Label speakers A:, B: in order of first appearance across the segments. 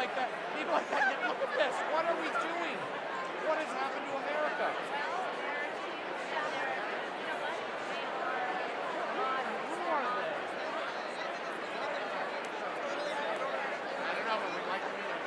A: like that. People like that. Look at this. What are we doing? What has happened to America? Who are they? I don't know, but we'd like to meet them.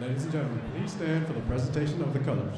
B: Ladies and gentlemen, please stand for the presentation of the colors.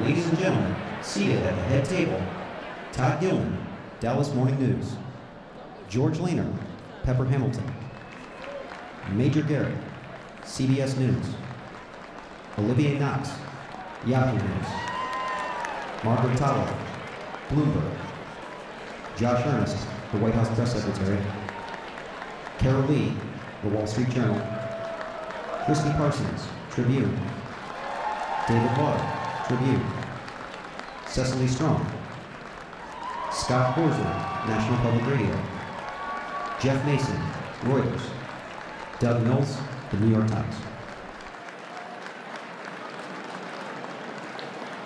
C: Ladies and gentlemen, seated at the head table, Todd Gilman, Dallas Morning News. George Lehner, Pepper Hamilton. Major Garrett, CBS News. Olivier Knox, Yahoo News. Margaret Talo, Bloomberg. Josh Ernest, the White House Press Secretary. Carol Lee, the Wall Street Journal. Christy Parsons, Tribune. David Water, Tribune. Cecily Strong. Scott Horsler, National Public Radio. Jeff Mason, Reuters. Doug Mills, The New York Times.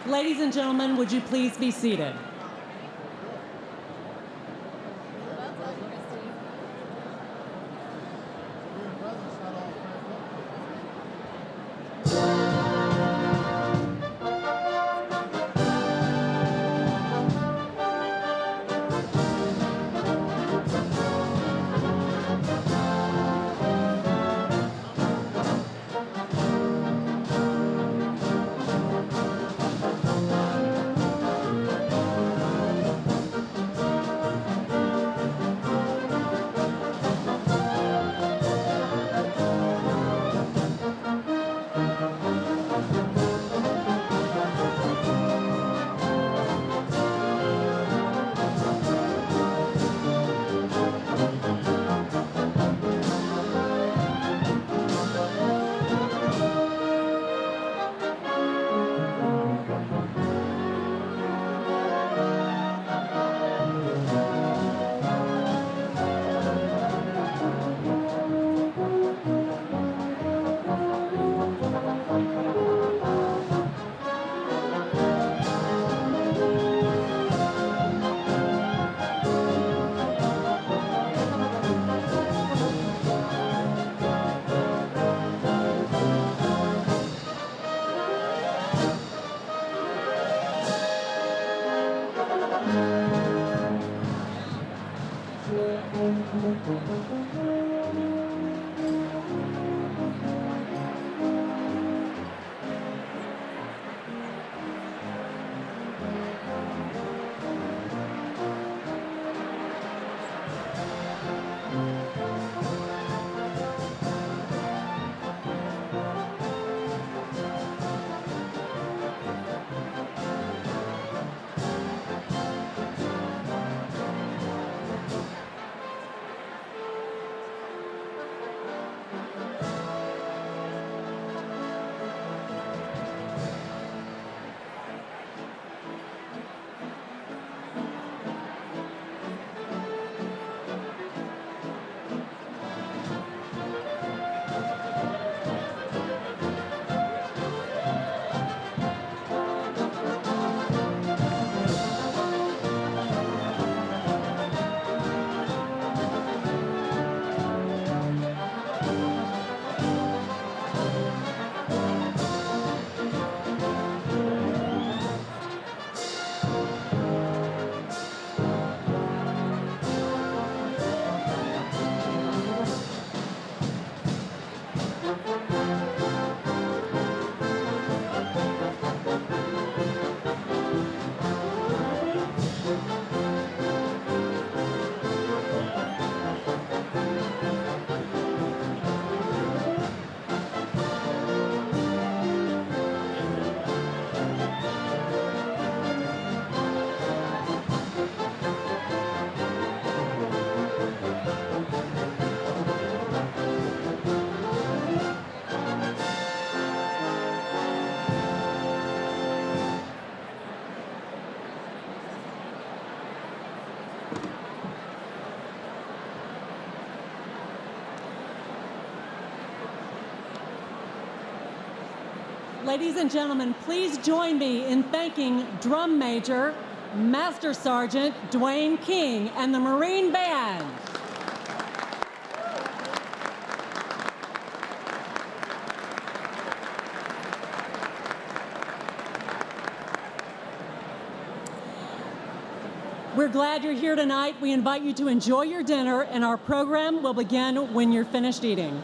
D: Ladies and gentlemen, would you please be seated? Ladies and gentlemen, please join me in thanking Drum Major, Master Sergeant Dwayne King, and the Marine Band. We're glad you're here tonight. We invite you to enjoy your dinner, and our program will begin when you're finished eating.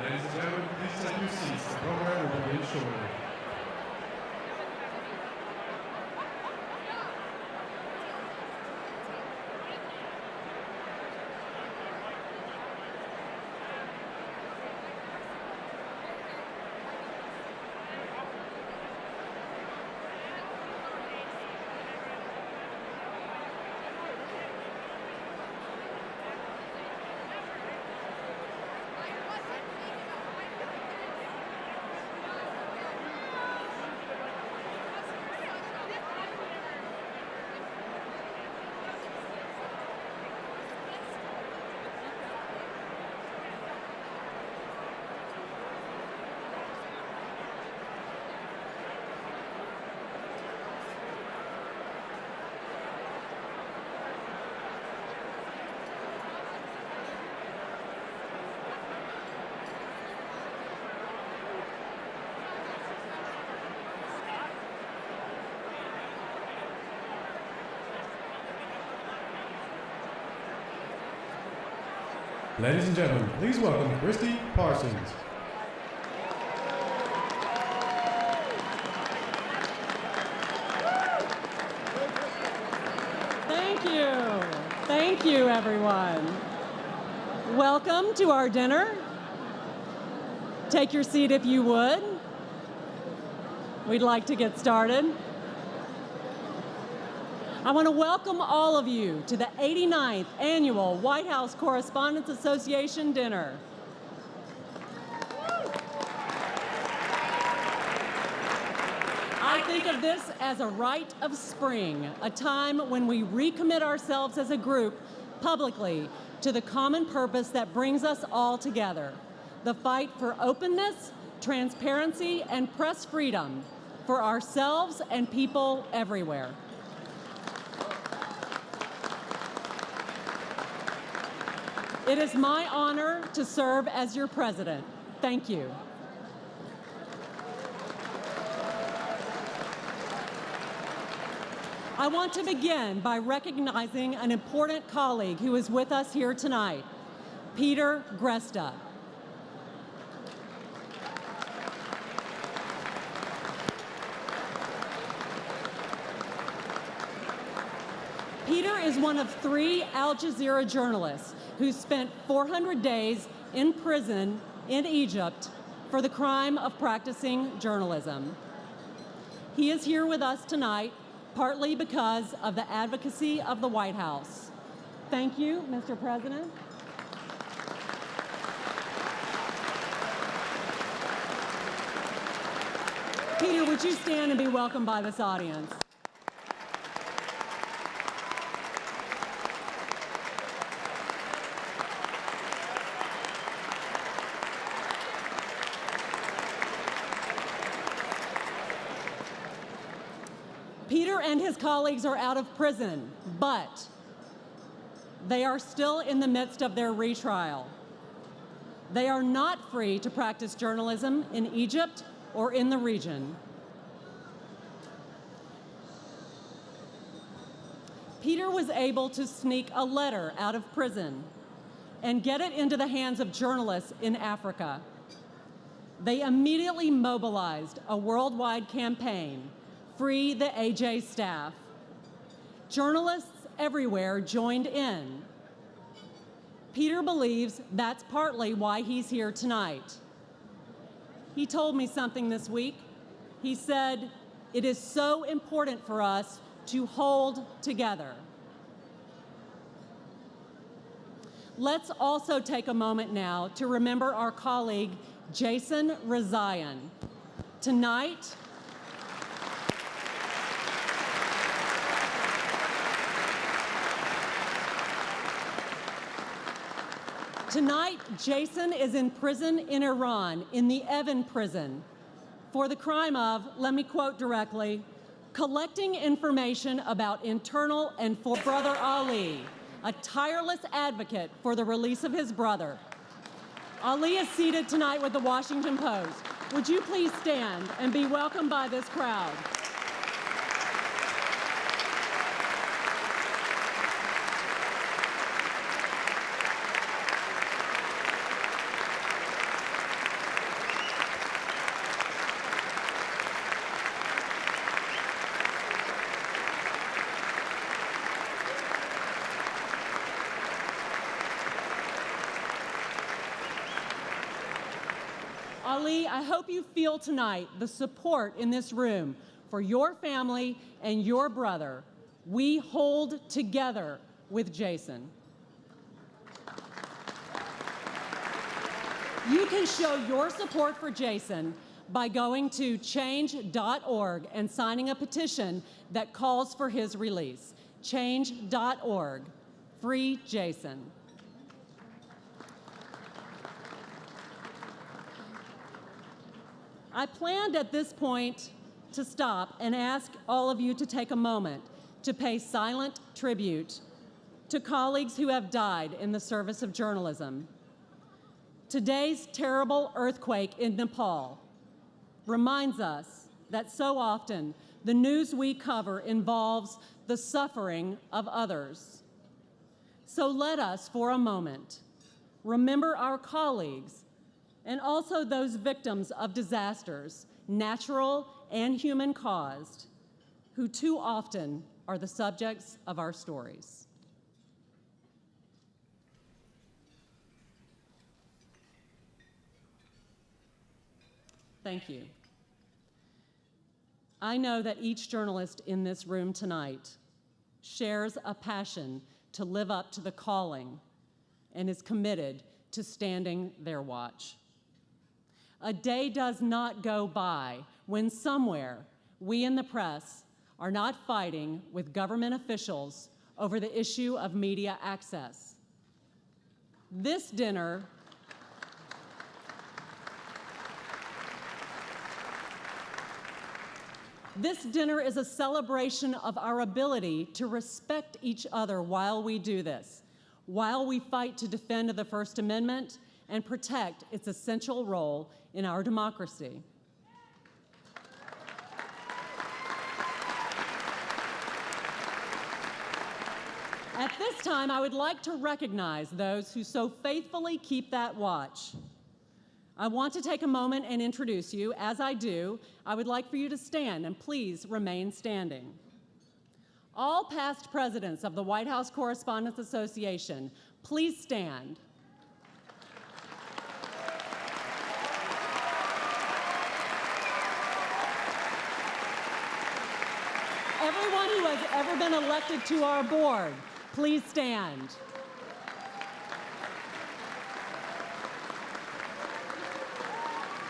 B: Ladies and gentlemen, please take your seats. The program will begin shortly. Ladies and gentlemen, please welcome Christy Parsons.
D: Thank you. Thank you, everyone. Welcome to our dinner. Take your seat if you would. We'd like to get started. I want to welcome all of you to the 89th Annual White House Correspondents Association Dinner. I think of this as a rite of spring, a time when we recommit ourselves as a group publicly to the common purpose that brings us all together, the fight for openness, transparency, and press freedom for ourselves and people everywhere. It is my honor to serve as your president. Thank you. I want to begin by recognizing an important colleague who is with us here tonight, Peter Gresta. Peter is one of 3 Al Jazeera journalists who spent 400 days in prison in Egypt for the crime of practicing journalism. He is here with us tonight, partly because of the advocacy of the White House. Thank you, Mr. President. Peter, would you stand and be welcomed by this audience? Peter and his colleagues are out of prison, but they are still in the midst of their retrial. They are not free to practice journalism in Egypt or in the region. Peter was able to sneak a letter out of prison and get it into the hands of journalists in Africa. They immediately mobilized a worldwide campaign, Free the AJ Staff. Journalists everywhere joined in. Peter believes that's partly why he's here tonight. He told me something this week. He said, "It is so important for us to hold together." Let's also take a moment now to remember our colleague, Jason Rezaian. Tonight, Jason is in prison in Iran, in the Evin prison, for the crime of, let me quote directly, collecting information about internal and for brother Ali, a tireless advocate for the release of his brother. Ali is seated tonight with the Washington Post. Would you please stand and be welcomed by this crowd? Ali, I hope you feel tonight the support in this room for your family and your brother. We hold together with Jason. You can show your support for Jason by going to change.org and signing a petition that calls for his release. Change.org. Free Jason. I planned at this point to stop and ask all of you to take a moment to pay silent tribute to colleagues who have died in the service of journalism. Today's terrible earthquake in Nepal reminds us that so often the news we cover involves the suffering of others. So let us, for a moment, remember our colleagues and also those victims of disasters, natural and human caused, who too often are the subjects of our stories. Thank you. I know that each journalist in this room tonight shares a passion to live up to the calling and is committed to standing their watch. A day does not go by when somewhere we in the press are not fighting with government officials over the issue of media access. This dinner is a celebration of our ability to respect each other while we do this, while we fight to defend the First Amendment and protect its essential role in our democracy. At this time, I would like to recognize those who so faithfully keep that watch. I want to take a moment and introduce you. As I do, I would like for you to stand, and please remain standing. All past presidents of the White House Correspondents Association, please stand. Everyone who has ever been elected to our board, please stand.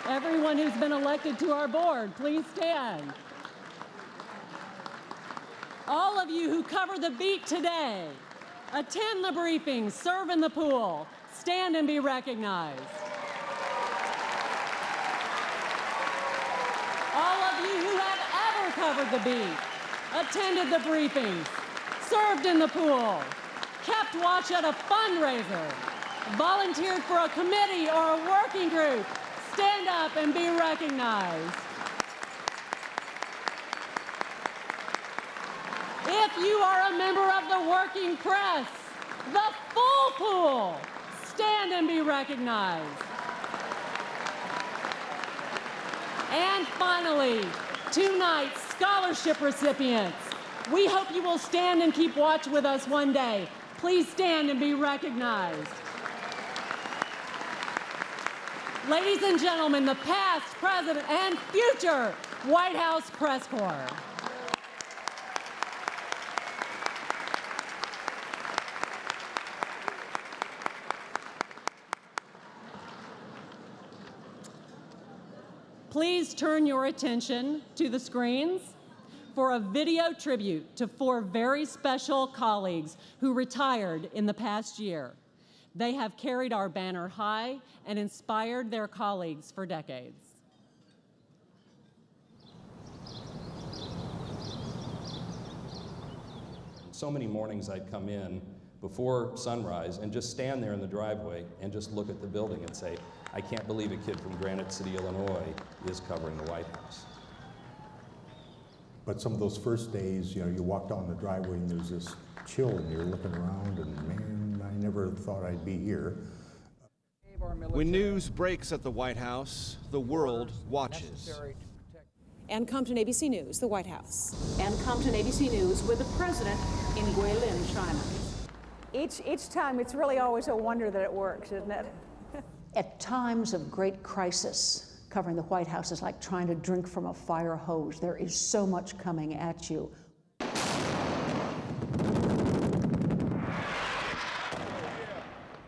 D: Everyone who's been elected to our board, please stand. All of you who cover the beat today, attend the briefings, serve in the pool, stand and be recognized. All of you who have ever covered the beat, attended the briefings, served in the pool, kept watch at a fundraiser, volunteered for a committee or a working group, stand up and be recognized. If you are a member of the working press, the full pool, stand and be recognized. And finally, tonight's scholarship recipients. We hope you will stand and keep watch with us one day. Please stand and be recognized. Ladies and gentlemen, the past, present, and future White House Press Corps. Please turn your attention to the screens for a video tribute to 4 very special colleagues who retired in the past year. They have carried our banner high and inspired their colleagues for decades.
E: So many mornings I'd come in before sunrise and just stand there in the driveway and just look at the building and say, I can't believe a kid from Granite City, Illinois is covering the White House.
F: But some of those first days, you walk down the driveway and there's this chill and you're looking around and man, I never thought I'd be here.
G: When news breaks at the White House, the world watches.
H: And Compton ABC News, the White House.
I: And Compton ABC News with the president in Guilin, China.
J: Each time, it's really always a wonder that it works, isn't it?
I: At times of great crisis, covering the White House is like trying to drink from a fire hose. There is so much coming at you.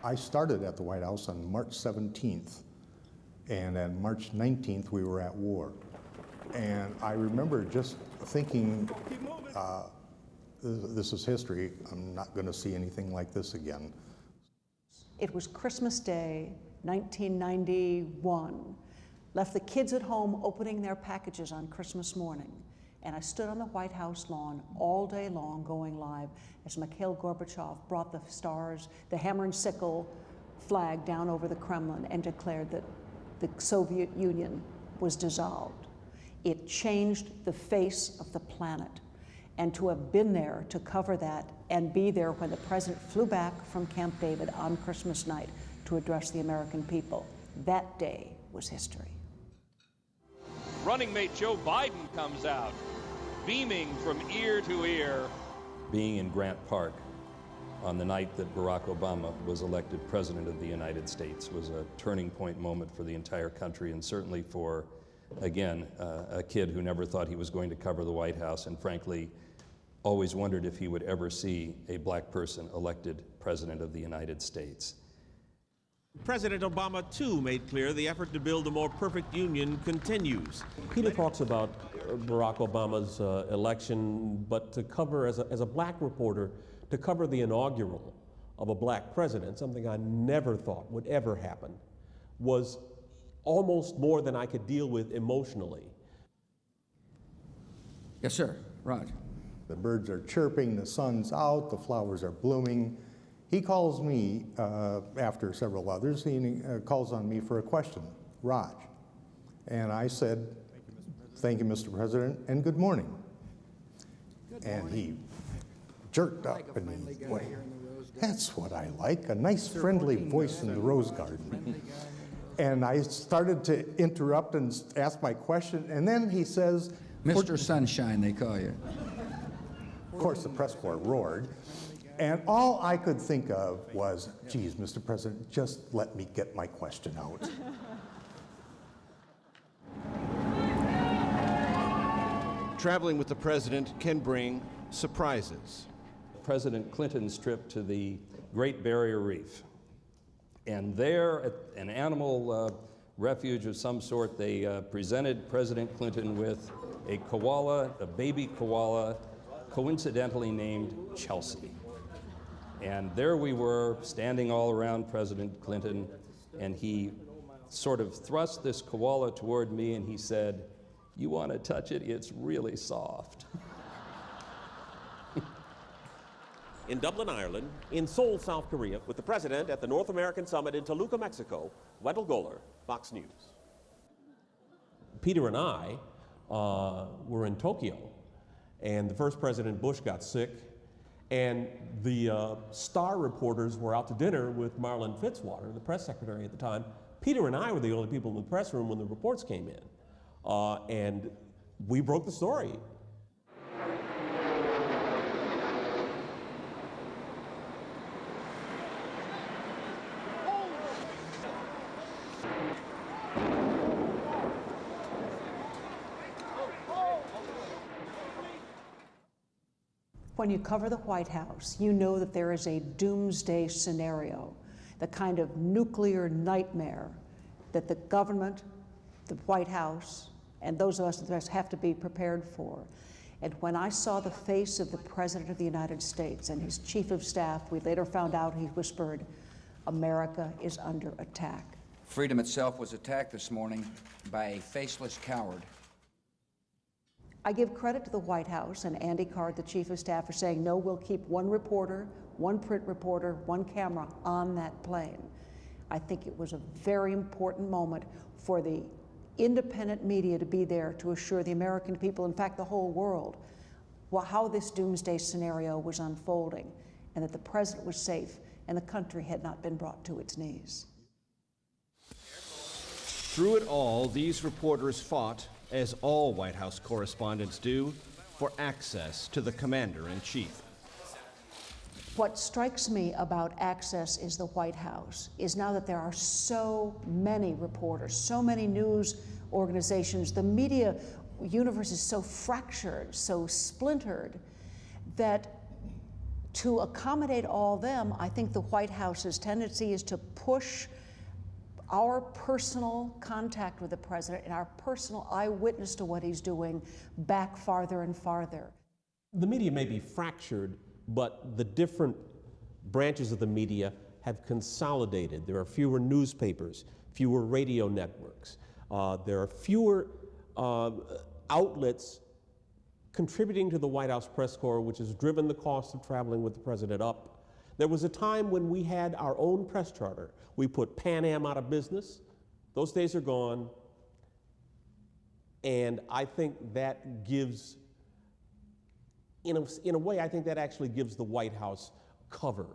F: I started at the White House on March 17th, and on March 19th we were at war. And I remember just thinking, this is history. I'm not going to see anything like this again.
I: It was Christmas Day, 1991. Left the kids at home opening their packages on Christmas morning. And I stood on the White House lawn all day long going live as Mikhail Gorbachev brought the stars, the hammer and sickle flag down over the Kremlin and declared that the Soviet Union was dissolved. It changed the face of the planet. And to have been there to cover that and be there when the president flew back from Camp David on Christmas night to address the American people, that day was history.
A: Running mate Joe Biden comes out, beaming from ear to ear.
E: Being in Grant Park on the night that Barack Obama was elected President of the United States was a turning point moment for the entire country, and certainly for, again, a kid who never thought he was going to cover the White House, and frankly, always wondered if he would ever see a black person elected President of the United States.
J: President Obama, too, made clear the effort to build a more perfect union continues.
K: Peter talks about Barack Obama's election, but to cover, as a black reporter, to cover the inaugural of a black president, something I never thought would ever happen, was almost more than I could deal with emotionally.
L: Yes, sir. Raj.
F: The birds are chirping, the sun's out, the flowers are blooming. He calls me, after several others, he calls on me for a question, Raj. And I said, thank you, Mr. President, and good morning. And he jerked up and he went, that's what I like, a nice friendly voice in the rose garden. And I started to interrupt and ask my question, and then he says,
L: Mr. Sunshine, they call you.
F: Of course, the press corps roared. And all I could think of was, geez, Mr. President, just let me get my question out.
G: Traveling with the president can bring surprises.
E: President Clinton's trip to the Great Barrier Reef. And there, at an animal refuge of some sort, they presented President Clinton with a koala, a baby koala, coincidentally named Chelsea. And there we were, standing all around President Clinton, and he sort of thrust this koala toward me and he said, "You want to touch it? It's really soft."
J: In Dublin, Ireland, in Seoul, South Korea, with the president at the North American Summit in Toluca, Mexico, Wendell Goller, Fox News.
K: Peter and I were in Tokyo, and the first President Bush got sick, and the star reporters were out to dinner with Marlon Fitzwater, the press secretary at the time. Peter and I were the only people in the press room when the reports came in, and we broke the story.
I: When you cover the White House, you know that there is a doomsday scenario, the kind of nuclear nightmare that the government, the White House, and those of us at the rest have to be prepared for. And when I saw the face of the President of the United States and his chief of staff, we later found out he whispered, "America is under attack."
L: Freedom itself was attacked this morning by a faceless coward.
I: I give credit to the White House and Andy Card, the chief of staff, for saying, no, we'll keep one reporter, one print reporter, one camera on that plane. I think it was a very important moment for the independent media to be there to assure the American people, in fact, the whole world, how this doomsday scenario was unfolding, and that the president was safe and the country had not been brought to its knees.
G: Through it all, these reporters fought, as all White House correspondents do, for access to the commander-in-chief.
I: What strikes me about Access is the White House, is now that there are so many reporters, so many news organizations, the media universe is so fractured, so splintered, that to accommodate all them, I think the White House's tendency is to push our personal contact with the president and our personal eyewitness to what he's doing back farther and farther.
K: The media may be fractured, but the different branches of the media have consolidated. There are fewer newspapers, fewer radio networks. There are fewer outlets contributing to the White House press corps, which has driven the cost of traveling with the president up. There was a time when we had our own press charter. We put Pan Am out of business. Those days are gone. And I think that gives, in a way, I think that actually gives the White House cover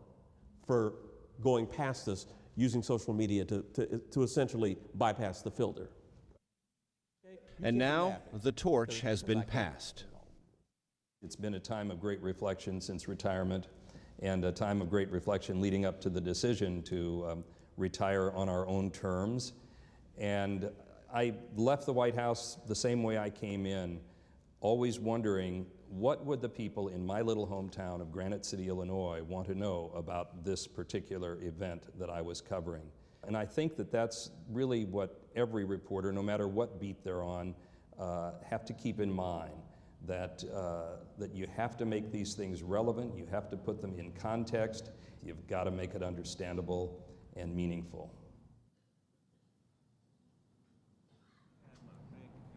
K: for going past this, using social media to essentially bypass the filter.
G: And now the torch has been passed.
E: It's been a time of great reflection since retirement, and a time of great reflection leading up to the decision to retire on our own terms. And I left the White House the same way I came in, always wondering, what would the people in my little hometown of Granite City, Illinois, want to know about this particular event that I was covering? And I think that that's really what every reporter, no matter what beat they're on, have to keep in mind, that you have to make these things relevant, you have to put them in context, you've got to make it understandable and meaningful.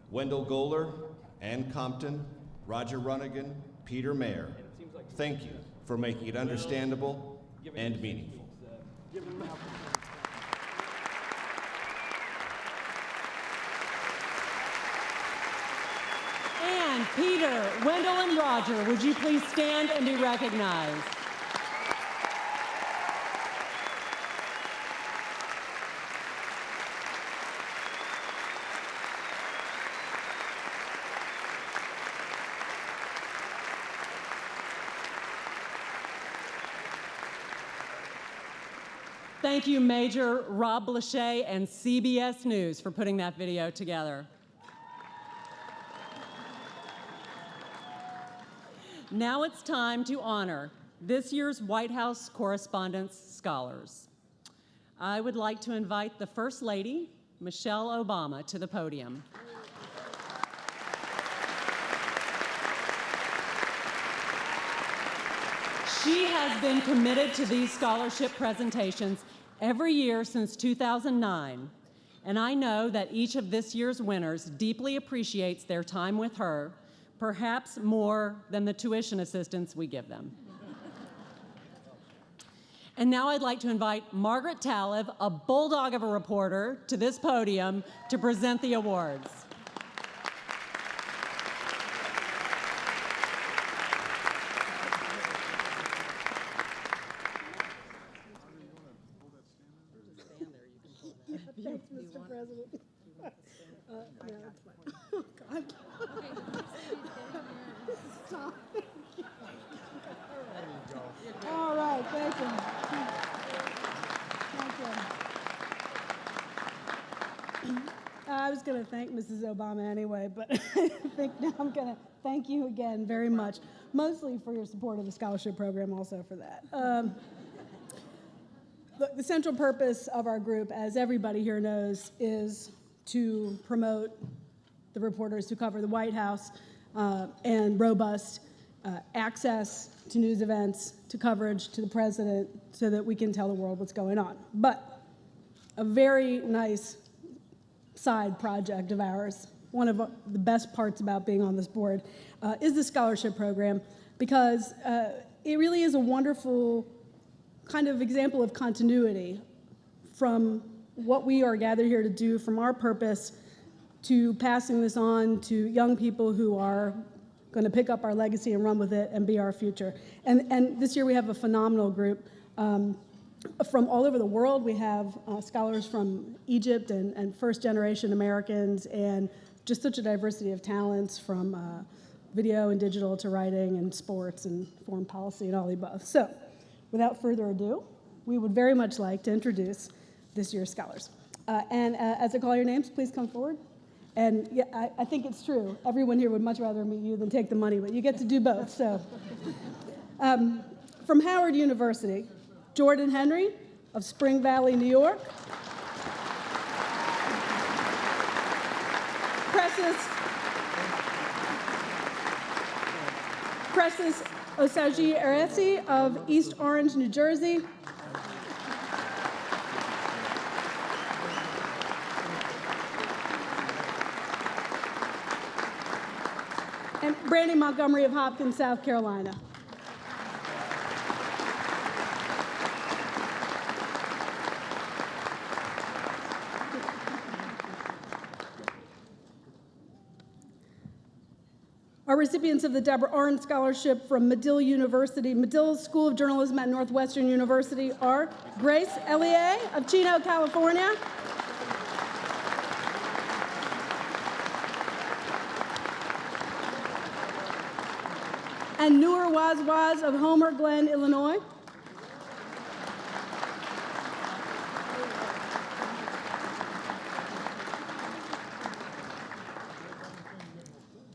G: Wendell Goler, Ann Compton, Roger Runnigan, Peter Mayer, thank you for making it understandable and meaningful.
D: And Peter, Wendell, and Roger, would you please stand and be recognized? Thank you, Major Rob Lachey and CBS News, for putting that video together. Now it's time to honor this year's White House Correspondents Scholars. I would like to invite the First Lady, Michelle Obama, to the podium. She has been committed to these scholarship presentations every year since 2009, and I know that each of this year's winners deeply appreciates their time with her, perhaps more than the tuition assistance we give them. And now I'd like to invite Margaret Talev, a bulldog of a reporter, to this podium to present the awards.
M: Thanks, Mr. President. No, it's fine. Oh, God. Stop. All right, thank you. Thank you. I was going to thank Mrs. Obama anyway, but I think now I'm going to thank you again very much, mostly for your support of the scholarship program, also for that. Look, the central purpose of our group, as everybody here knows, is to promote the reporters who cover the White House and robust access to news events, to coverage, to the president, so that we can tell the world what's going on. But a very nice side project of ours, one of the best parts about being on this board, is the scholarship program, because it really is a wonderful kind of example of continuity from what we are gathered here to do, from our purpose, to passing this on to young people who are going to pick up our legacy and run with it and be our future. And this year we have a phenomenal group from all over the world. We have scholars from Egypt and first-generation Americans, and just such a diversity of talents, from video and digital to writing and sports and foreign policy and all the above. So without further ado, we would very much like to introduce this year's scholars. As I call your names, please come forward. And yeah, I think it's true. Everyone here would much rather meet you than take the money, but you get to do both. So, from Howard University, Jordan Henry of Spring Valley, New York. Precious Osagi Aresi of East Orange, New Jersey. And Brandy Montgomery of Hopkins, South Carolina. Our recipients of the Deborah Arndt Scholarship from Medill University, Medill School of Journalism at Northwestern University are Grace Ellier of Chino, California. And Noor Wazwaz of Homer Glen, Illinois.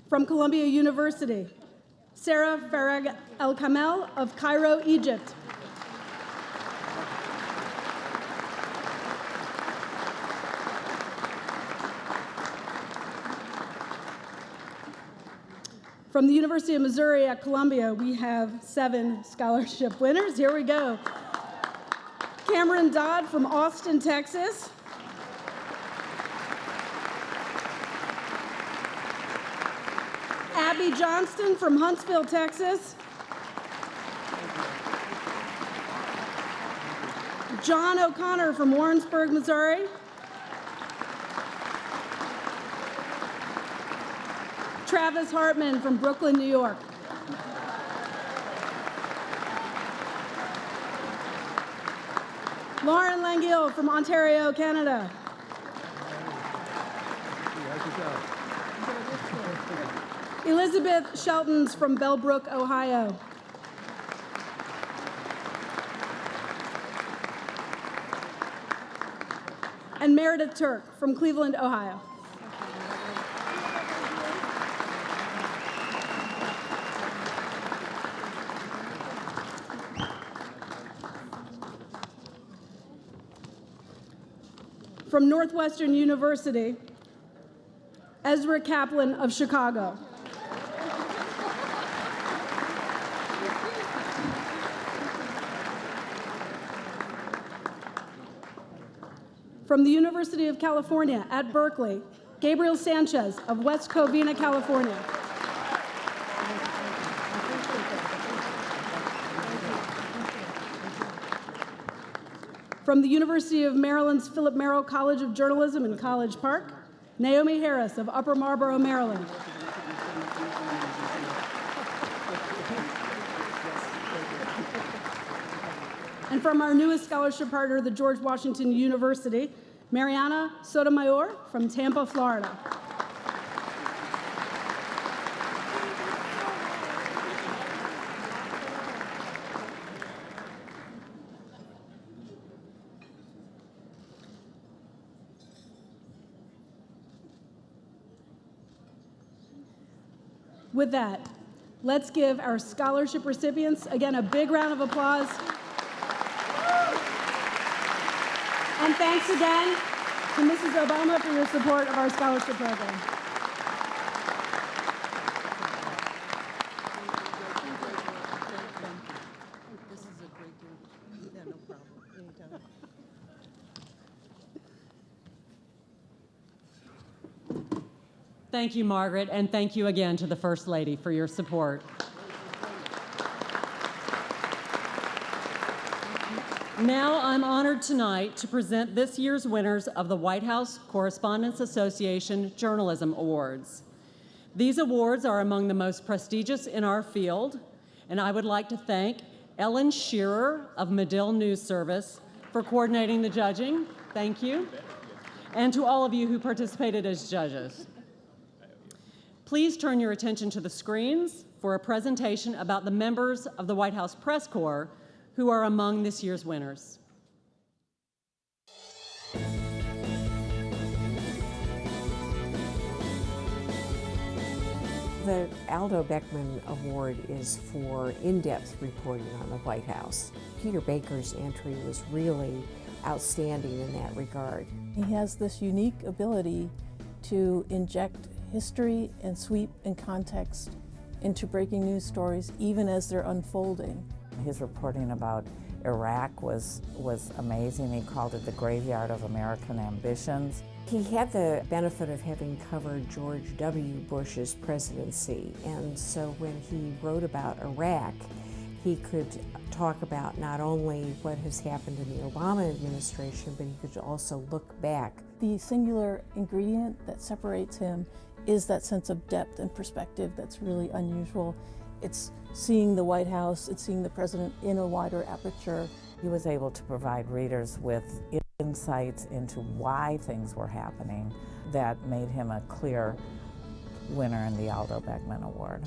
M: From Columbia University, Sarah Farag El-Kamel of Cairo, Egypt. From the University of Missouri at Columbia, we have 7 scholarship winners. Here we go. Cameron Dodd from Austin, Texas. Abby Johnston from Huntsville, Texas. John O'Connor from Warrensburg, Missouri. Travis Hartman from Brooklyn, New York. Lauren Langill from Ontario, Canada. Elizabeth Sheltons from Bellbrook, Ohio. And Meredith Turk from Cleveland, Ohio. From Northwestern University, Ezra Kaplan of Chicago. From the University of California at Berkeley, Gabriel Sanchez of West Covina, California. From the University of Maryland's Philip Merrill College of Journalism in College Park, Naomi Harris of Upper Marlboro, Maryland. And from our newest scholarship partner, the George Washington University, Mariana Sotomayor from Tampa, Florida. With that, let's give our scholarship recipients, again, a big round of applause. And thanks again to Mrs. Obama for your support of our scholarship program.
N: This is a great deal. Yeah, no problem. Anytime.
D: Thank you, Margaret, and thank you again to the First Lady for your support. Now I'm honored tonight to present this year's winners of the White House Correspondents Association Journalism Awards. These awards are among the most prestigious in our field, and I would like to thank Ellen Shearer of Medill News Service for coordinating the judging. Thank you. And to all of you who participated as judges. Please turn your attention to the screens for a presentation about the members of the White House Press Corps who are among this year's winners.
O: The Aldo Beckman Award is for in-depth reporting on the White House. Peter Baker's entry was really outstanding in that regard.
P: He has this unique ability to inject history and sweep and context into breaking news stories even as they're unfolding.
Q: His reporting about Iraq was amazing. He called it the graveyard of American ambitions.
O: He had the benefit of having covered George W. Bush's presidency, and so when he wrote about Iraq, he could talk about not only what has happened in the Obama administration, but he could also look back.
P: The singular ingredient that separates him is that sense of depth and perspective that's really unusual. It's seeing the White House, it's seeing the president in a wider aperture.
Q: He was able to provide readers with insights into why things were happening that made him a clear winner in the Aldo Beckman Award.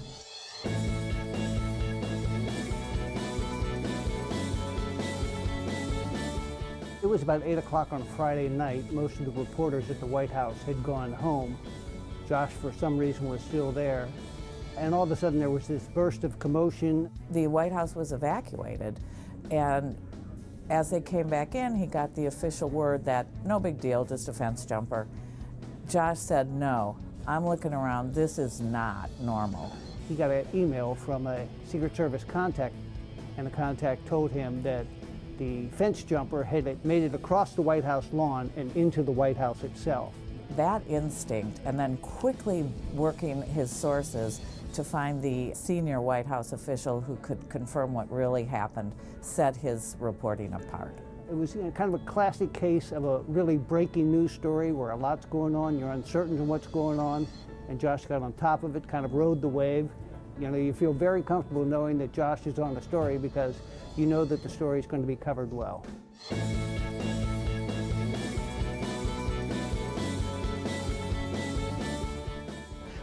R: It was about 8 o'clock on a Friday night. Most of the reporters at the White House had gone home. Josh, for some reason, was still there. And all of a sudden, there was this burst of commotion.
Q: The White House was evacuated, and as they came back in, he got the official word that no big deal, just a fence jumper. Josh said, no, I'm looking around, this is not normal.
R: He got an email from a Secret Service contact, and the contact told him that the fence jumper had made it across the White House lawn and into the White House itself.
Q: That instinct, and then quickly working his sources to find the senior White House official who could confirm what really happened, set his reporting apart.
R: It was kind of a classic case of a really breaking news story where a lot's going on, you're uncertain of what's going on, and Josh got on top of it, kind of rode the wave. You know, you feel very comfortable knowing that Josh is on the story because you know that the story is going to be covered well.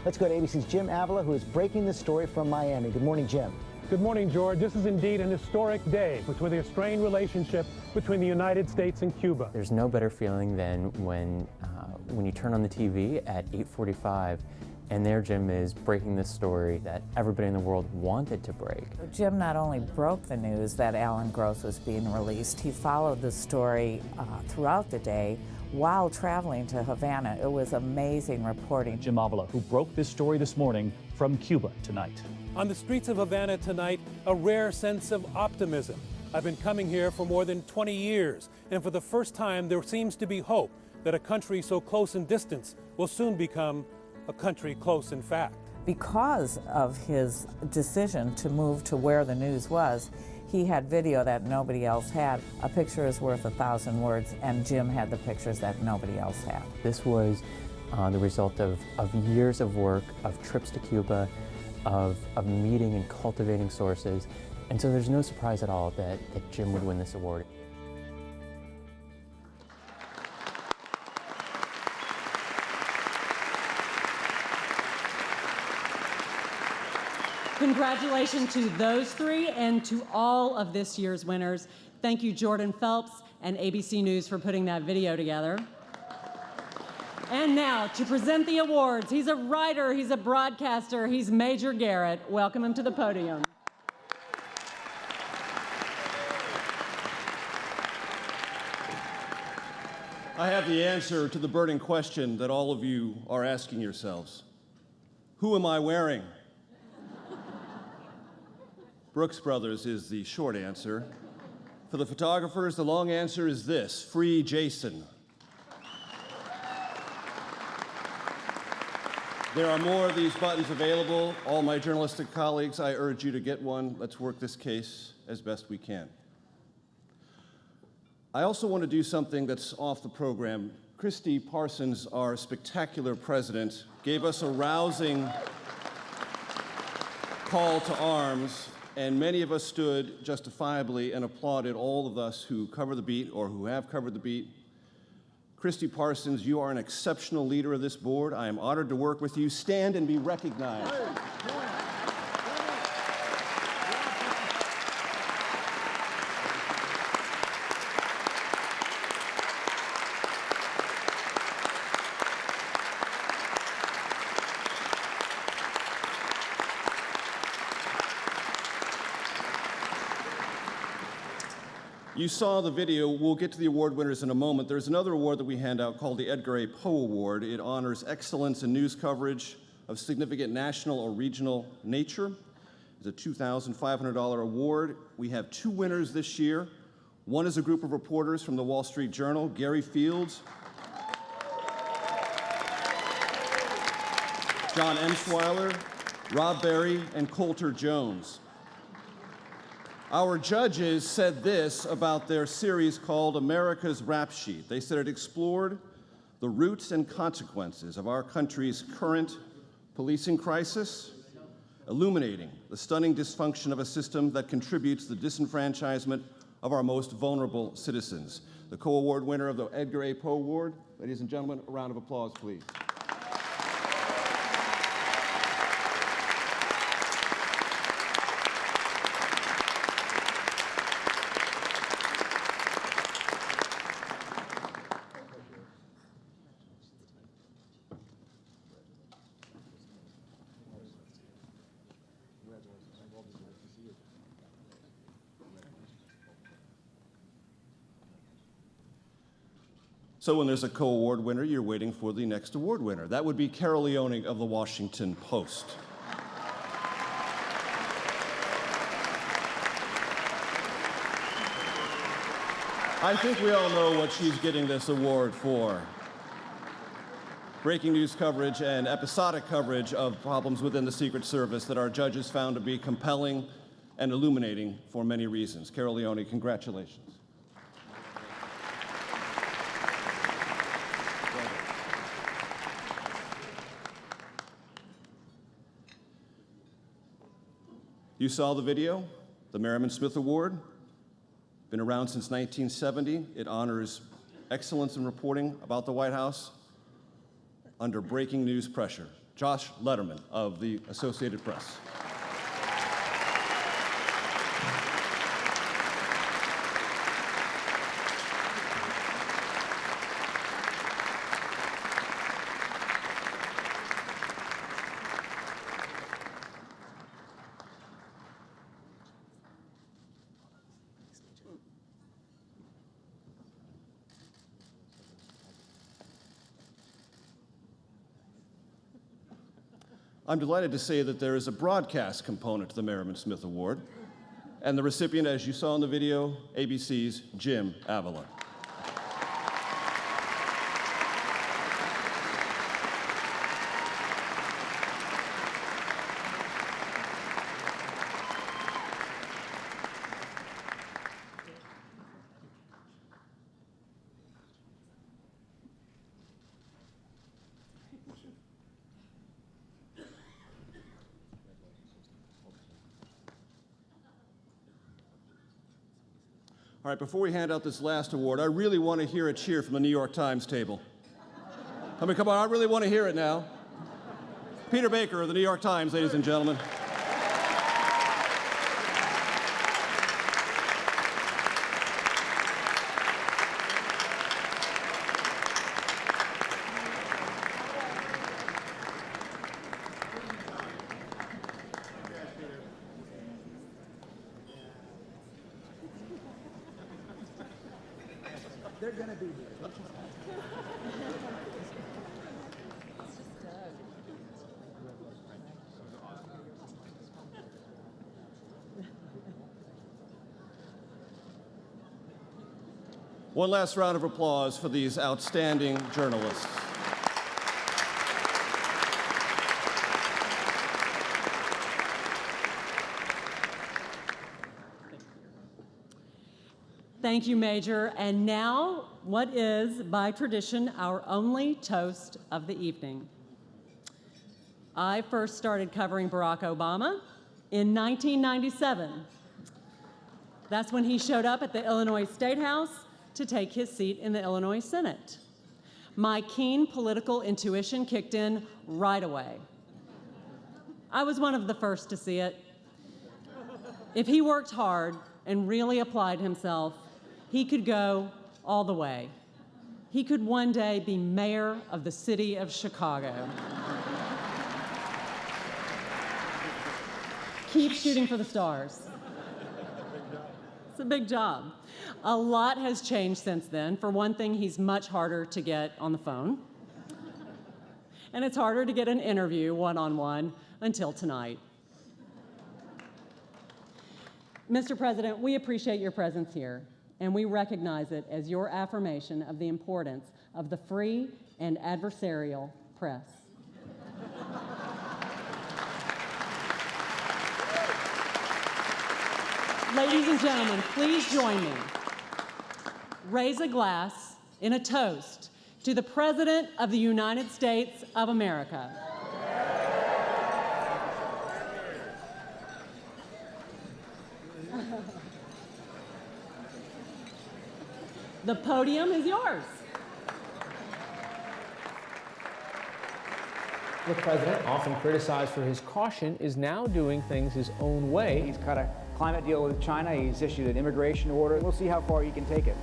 S: Let's go to ABC's Jim Avila, who is breaking the story from Miami. Good morning, Jim.
T: Good morning, George. This is indeed an historic day between the strained relationship between the United States and Cuba.
U: There's no better feeling than when you turn on the TV at 8:45 and there Jim is breaking this story that everybody in the world wanted to break.
Q: Jim not only broke the news that Alan Gross was being released, he followed the story throughout the day while traveling to Havana. It was amazing reporting.
V: Jim Avila, who broke this story this morning from Cuba tonight.
W: On the streets of Havana tonight, a rare sense of optimism. I've been coming here for more than 20 years, and for the first time there seems to be hope that a country so close in distance will soon become a country close in fact.
Q: Because of his decision to move to where the news was, he had video that nobody else had. A picture is worth 1,000 words, and Jim had the pictures that nobody else had.
U: This was the result of years of work, of trips to Cuba, of meeting and cultivating sources. And so there's no surprise at all that Jim would win this award.
D: Congratulations to those three and to all of this year's winners. Thank you, Jordan Phelps and ABC News, for putting that video together. And now, to present the awards, he's a writer, he's a broadcaster, he's Major Garrett. Welcome him to the podium.
G: I have the answer to the burning question that all of you are asking yourselves. Who am I wearing? Brooks Brothers is the short answer. For the photographers, the long answer is this: Free Jason. There are more of these buttons available. All my journalistic colleagues, I urge you to get one. Let's work this case as best we can. I also want to do something that's off the program. Christy Parsons, our spectacular president, gave us a rousing call to arms, and many of us stood justifiably and applauded all of us who cover the beat or who have covered the beat. Christy Parsons, you are an exceptional leader of this board. I am honored to work with you. Stand and be recognized. You saw the video. We'll get to the award winners in a moment. There's another award that we hand out called the Edgar A. Poe Award. It honors excellence in news coverage of significant national or regional nature. It's a $2,500 award. We have 2 winners this year. One is a group of reporters from the Wall Street Journal, Gary Fields, John Emsweiler, Rob Berry, and Coulter Jones. Our judges said this about their series called America's Rap Sheet. They said it explored the roots and consequences of our country's current policing crisis, illuminating the stunning dysfunction of a system that contributes to the disenfranchisement of our most vulnerable citizens. The co-award winner of the Edgar A. Poe Award, ladies and gentlemen, a round of applause, please. So when there's a co-award winner, you're waiting for the next award winner. That would be Carol Leoning of the Washington Post. I think we all know what she's getting this award for. Breaking news coverage and episodic coverage of problems within the Secret Service that our judges found to be compelling and illuminating for many reasons. Carol Leoning, congratulations. You saw the video, the Merriman Smith Award. Been around since 1970. It honors excellence in reporting about the White House under breaking news pressure. Josh Letterman of the Associated Press. I'm delighted to say that there is a broadcast component to the Merriman Smith Award, and the recipient, as you saw in the video, ABC's Jim Avila. All right, before we hand out this last award, I really want to hear a cheer from the New York Times table. I mean, come on, I really want to hear it now. Peter Baker of the New York Times, ladies and gentlemen.
S: They're going to be here.
G: One last round of applause for these outstanding journalists.
D: Thank you, Major. And now, what is, by tradition, our only toast of the evening. I first started covering Barack Obama in 1997. That's when he showed up at the Illinois State House to take his seat in the Illinois Senate. My keen political intuition kicked in right away. I was one of the first to see it. If he worked hard and really applied himself, he could go all the way. He could one day be mayor of the city of Chicago. Keep shooting for the stars. It's a big job. A lot has changed since then. For one thing, he's much harder to get on the phone. And it's harder to get an interview one-on-one until tonight. Mr. President, we appreciate your presence here, and we recognize it as your affirmation of the importance of the free and adversarial press. Ladies and gentlemen, please join me. Raise a glass in a toast to the President of the United States of America. The podium is yours.
B: The president, often criticized for his caution, is now doing things his own way.
C: He's cut a climate deal with China. He's issued an immigration order. We'll see how far he can take it.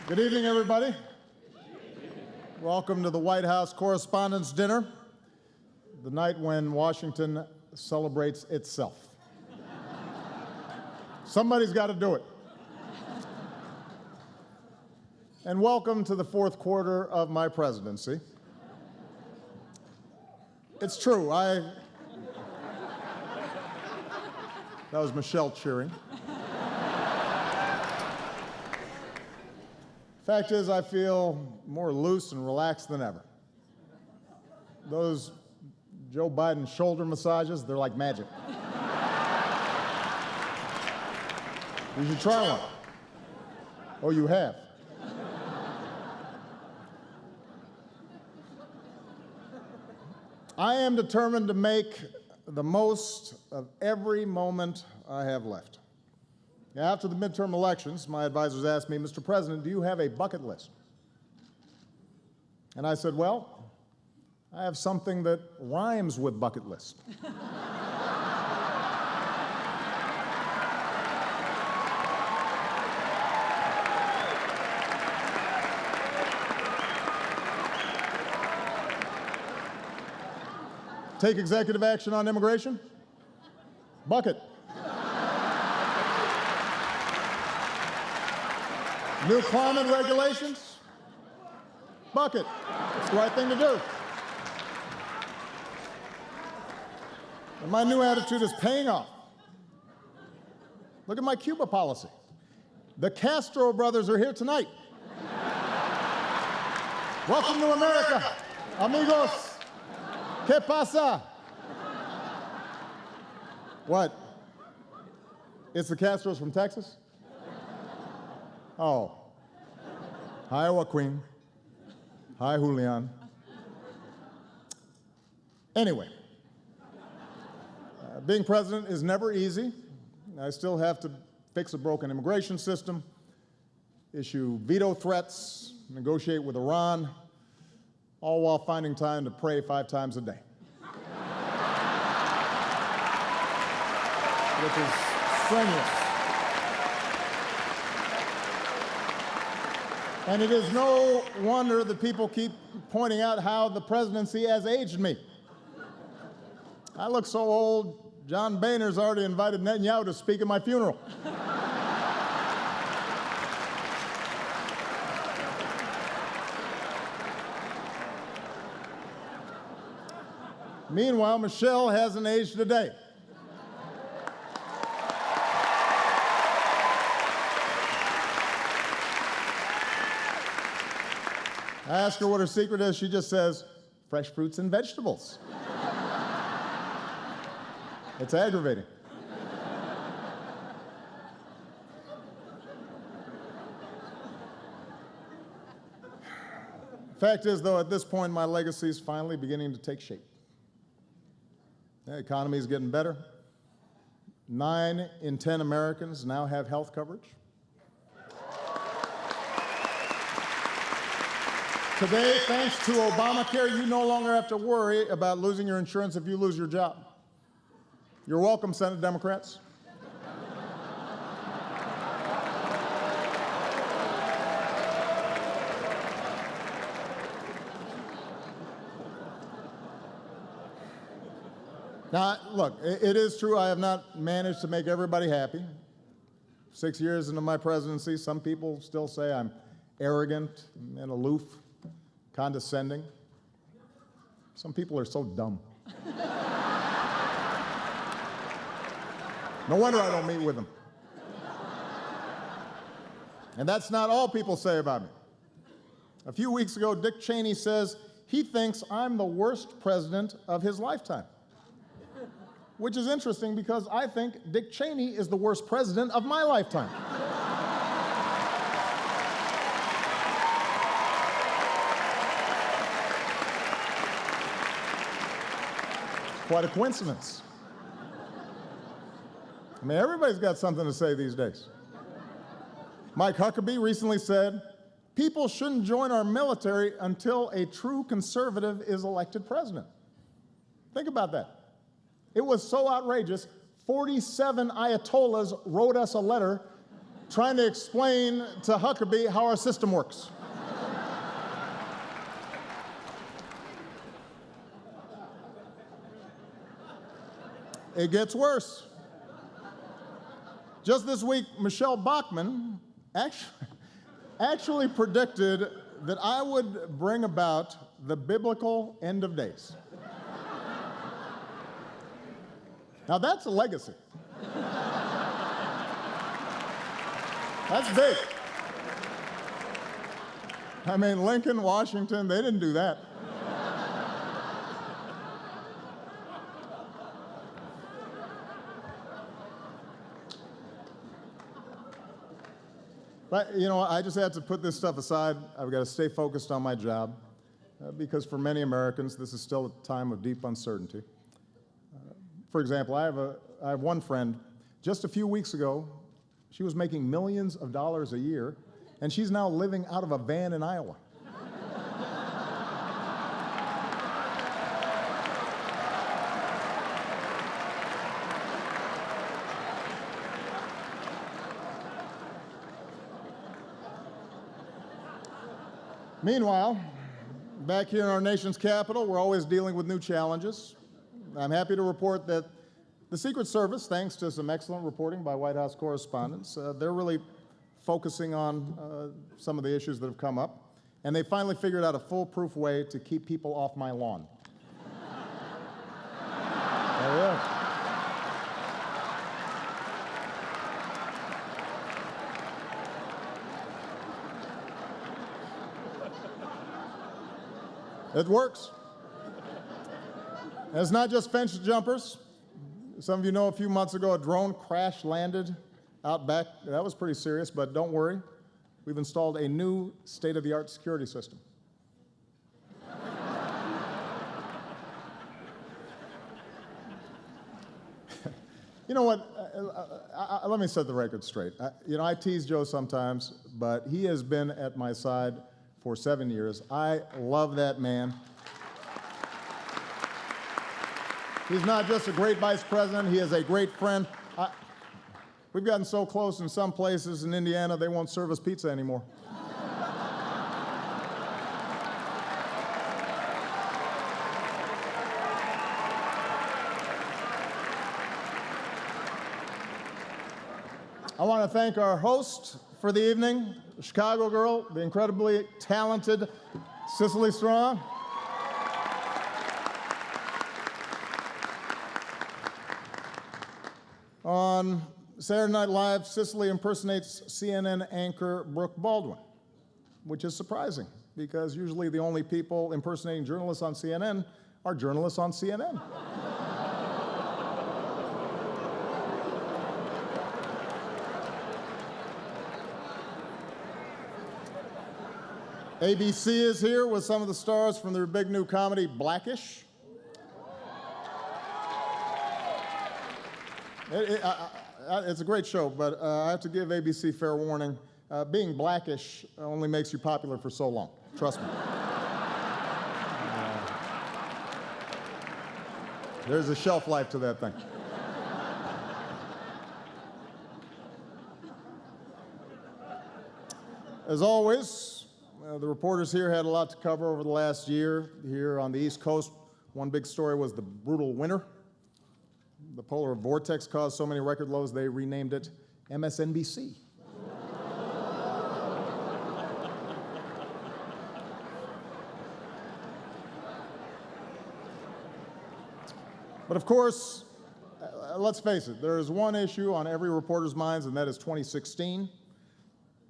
H: Good evening, everybody. Welcome to the White House Correspondents' Dinner, the night when Washington celebrates itself. Somebody's got to do it. And welcome to the fourth quarter of my presidency. It's true, that was Michelle cheering. Fact is, I feel more loose and relaxed than ever. Those Joe Biden shoulder massages, they're like magic. You should try one. Oh, you have? I am determined to make the most of every moment I have left. After the midterm elections, my advisors asked me, Mr. President, do you have a bucket list? And I said, well, I have something that rhymes with bucket list. Take executive action on immigration? Bucket. New climate regulations? Bucket. It's the right thing to do. And my new attitude is paying off. Look at my Cuba policy. The Castro brothers are here tonight. Welcome to America, amigos. ¿Qué pasa? What? It's the Castros from Texas? Oh. Hi, Joaquin. Hi, Julian. Anyway, being president is never easy. I still have to fix a broken immigration system, issue veto threats, negotiate with Iran, all while finding time to pray 5 times a day. Which is strenuous. And it is no wonder that people keep pointing out how the presidency has aged me. I look so old, John Boehner's already invited Netanyahu to speak at my funeral. Meanwhile, Michelle hasn't aged a day. I ask her what her secret is. She just says, fresh fruits and vegetables. It's aggravating. Fact is, though, at this point, my legacy is finally beginning to take shape. The economy is getting better. 9 in 10 Americans now have health coverage. Today, thanks to Obamacare, you no longer have to worry about losing your insurance if you lose your job. You're welcome, Senate Democrats. Now, look, it is true I have not managed to make everybody happy. 6 years into my presidency, some people still say I'm arrogant and aloof, condescending. Some people are so dumb. No wonder I don't meet with them. And that's not all people say about me. A few weeks ago, Dick Cheney says he thinks I'm the worst president of his lifetime. Which is interesting because I think Dick Cheney is the worst president of my lifetime. Quite a coincidence. I mean, everybody's got something to say these days. Mike Huckabee recently said, people shouldn't join our military until a true conservative is elected president. Think about that. It was so outrageous, 47 Ayatollahs wrote us a letter trying to explain to Huckabee how our system works. It gets worse. Just this week, Michelle Bachmann actually predicted that I would bring about the biblical end of days. Now that's a legacy. That's big. I mean, Lincoln, Washington, they didn't do that. But, you know, I just had to put this stuff aside. I've got to stay focused on my job because for many Americans, this is still a time of deep uncertainty. For example, I have one friend, just a few weeks ago, she was making millions of dollars a year, and she's now living out of a van in Iowa. Meanwhile, back here in our nation's capital, we're always dealing with new challenges. I'm happy to report that the Secret Service, thanks to some excellent reporting by White House correspondents, they're really focusing on some of the issues that have come up, and they finally figured out a foolproof way to keep people off my lawn. There it is. It works. And it's not just fence jumpers. Some of you know a few months ago a drone crash landed out back. That was pretty serious, but don't worry. We've installed a new state-of-the-art security system. You know what? Let me set the record straight. You know, I tease Joe sometimes, but he has been at my side for 7 years. I love that man. He's not just a great vice president, he is a great friend. We've gotten so close in some places in Indiana, they won't serve us pizza anymore. I want to thank our host for the evening, the Chicago girl, the incredibly talented Cecily Strong. On Saturday Night Live, Cecily impersonates CNN anchor Brooke Baldwin, which is surprising because usually the only people impersonating journalists on CNN are journalists on CNN. ABC is here with some of the stars from their big new comedy, Blackish. It's a great show, but I have to give ABC fair warning. Being blackish only makes you popular for so long. Trust me. There's a shelf life to that thing. As always, the reporters here had a lot to cover over the last year. Here on the East Coast, one big story was the brutal winter. The polar vortex caused so many record lows, they renamed it MSNBC. But of course, let's face it, there is one issue on every reporter's minds, and that is 2016.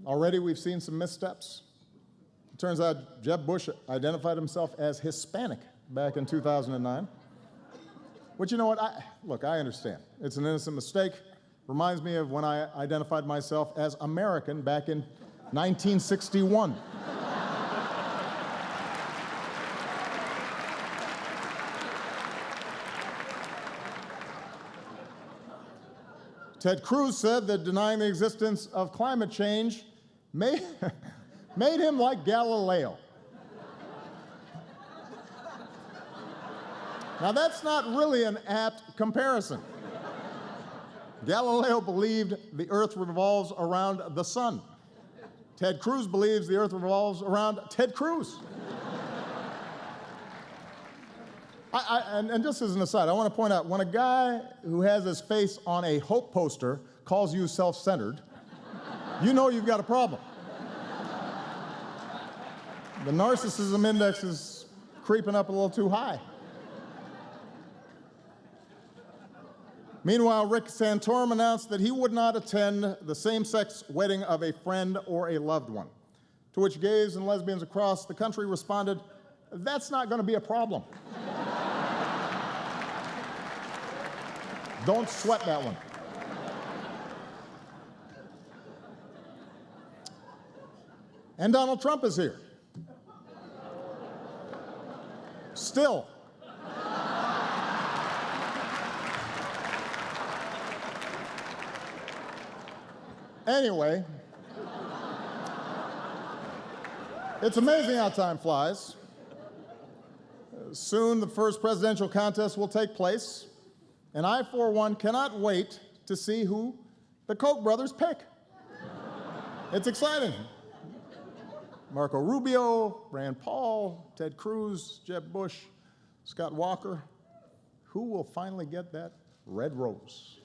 H: Already we've seen some missteps. It turns out Jeb Bush identified himself as Hispanic back in 2009. Which, you know what, look, I understand. It's an innocent mistake. Reminds me of when I identified myself as American back in 1961. Ted Cruz said that denying the existence of climate change made him like Galileo. Now, that's not really an apt comparison. Galileo believed the Earth revolves around the sun. Ted Cruz believes the Earth revolves around Ted Cruz. And just as an aside, I want to point out, when a guy who has his face on a hope poster calls you self-centered, you know you've got a problem. The narcissism index is creeping up a little too high. Meanwhile, Rick Santorum announced that he would not attend the same-sex wedding of a friend or a loved one, to which gays and lesbians across the country responded, "That's not going to be a problem." Don't sweat that one. And Donald Trump is here. Still. Anyway, it's amazing how time flies. Soon the first presidential contest will take place, and I, for one, cannot wait to see who the Koch brothers pick. It's exciting. Marco Rubio, Rand Paul, Ted Cruz, Jeb Bush, Scott Walker. Who will finally get that red rose?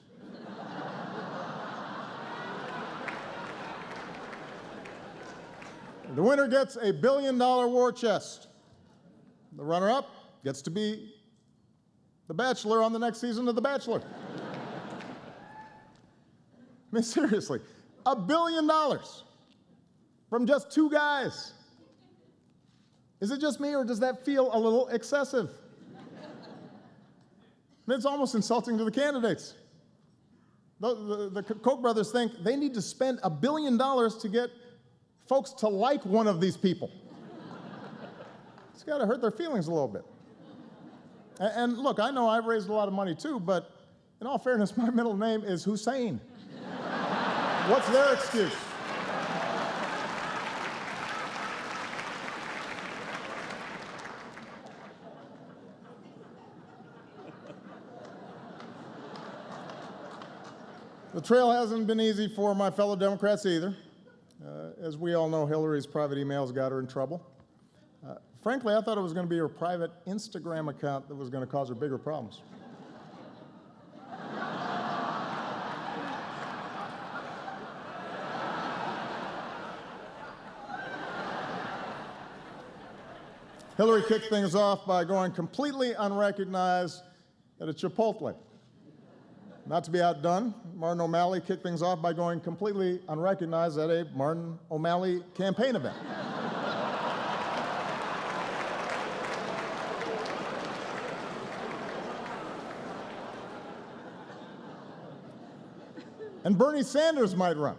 H: The winner gets a $1 billion war chest. The runner-up gets to be the Bachelor on the next season of The Bachelor. I mean, seriously, $1 billion from just two guys. Is it just me, or does that feel a little excessive? I mean, it's almost insulting to the candidates. The Koch brothers think they need to spend $1 billion to get folks to like one of these people. It's got to hurt their feelings a little bit. And look, I know I've raised a lot of money too, but in all fairness, my middle name is Hussein. What's their excuse? The trail hasn't been easy for my fellow Democrats either. As we all know, Hillary's private emails got her in trouble. Frankly, I thought it was going to be her private Instagram account that was going to cause her bigger problems. Hillary kicked things off by going completely unrecognized at a Chipotle. Not to be outdone, Martin O'Malley kicked things off by going completely unrecognized at a Martin O'Malley campaign event. And Bernie Sanders might run.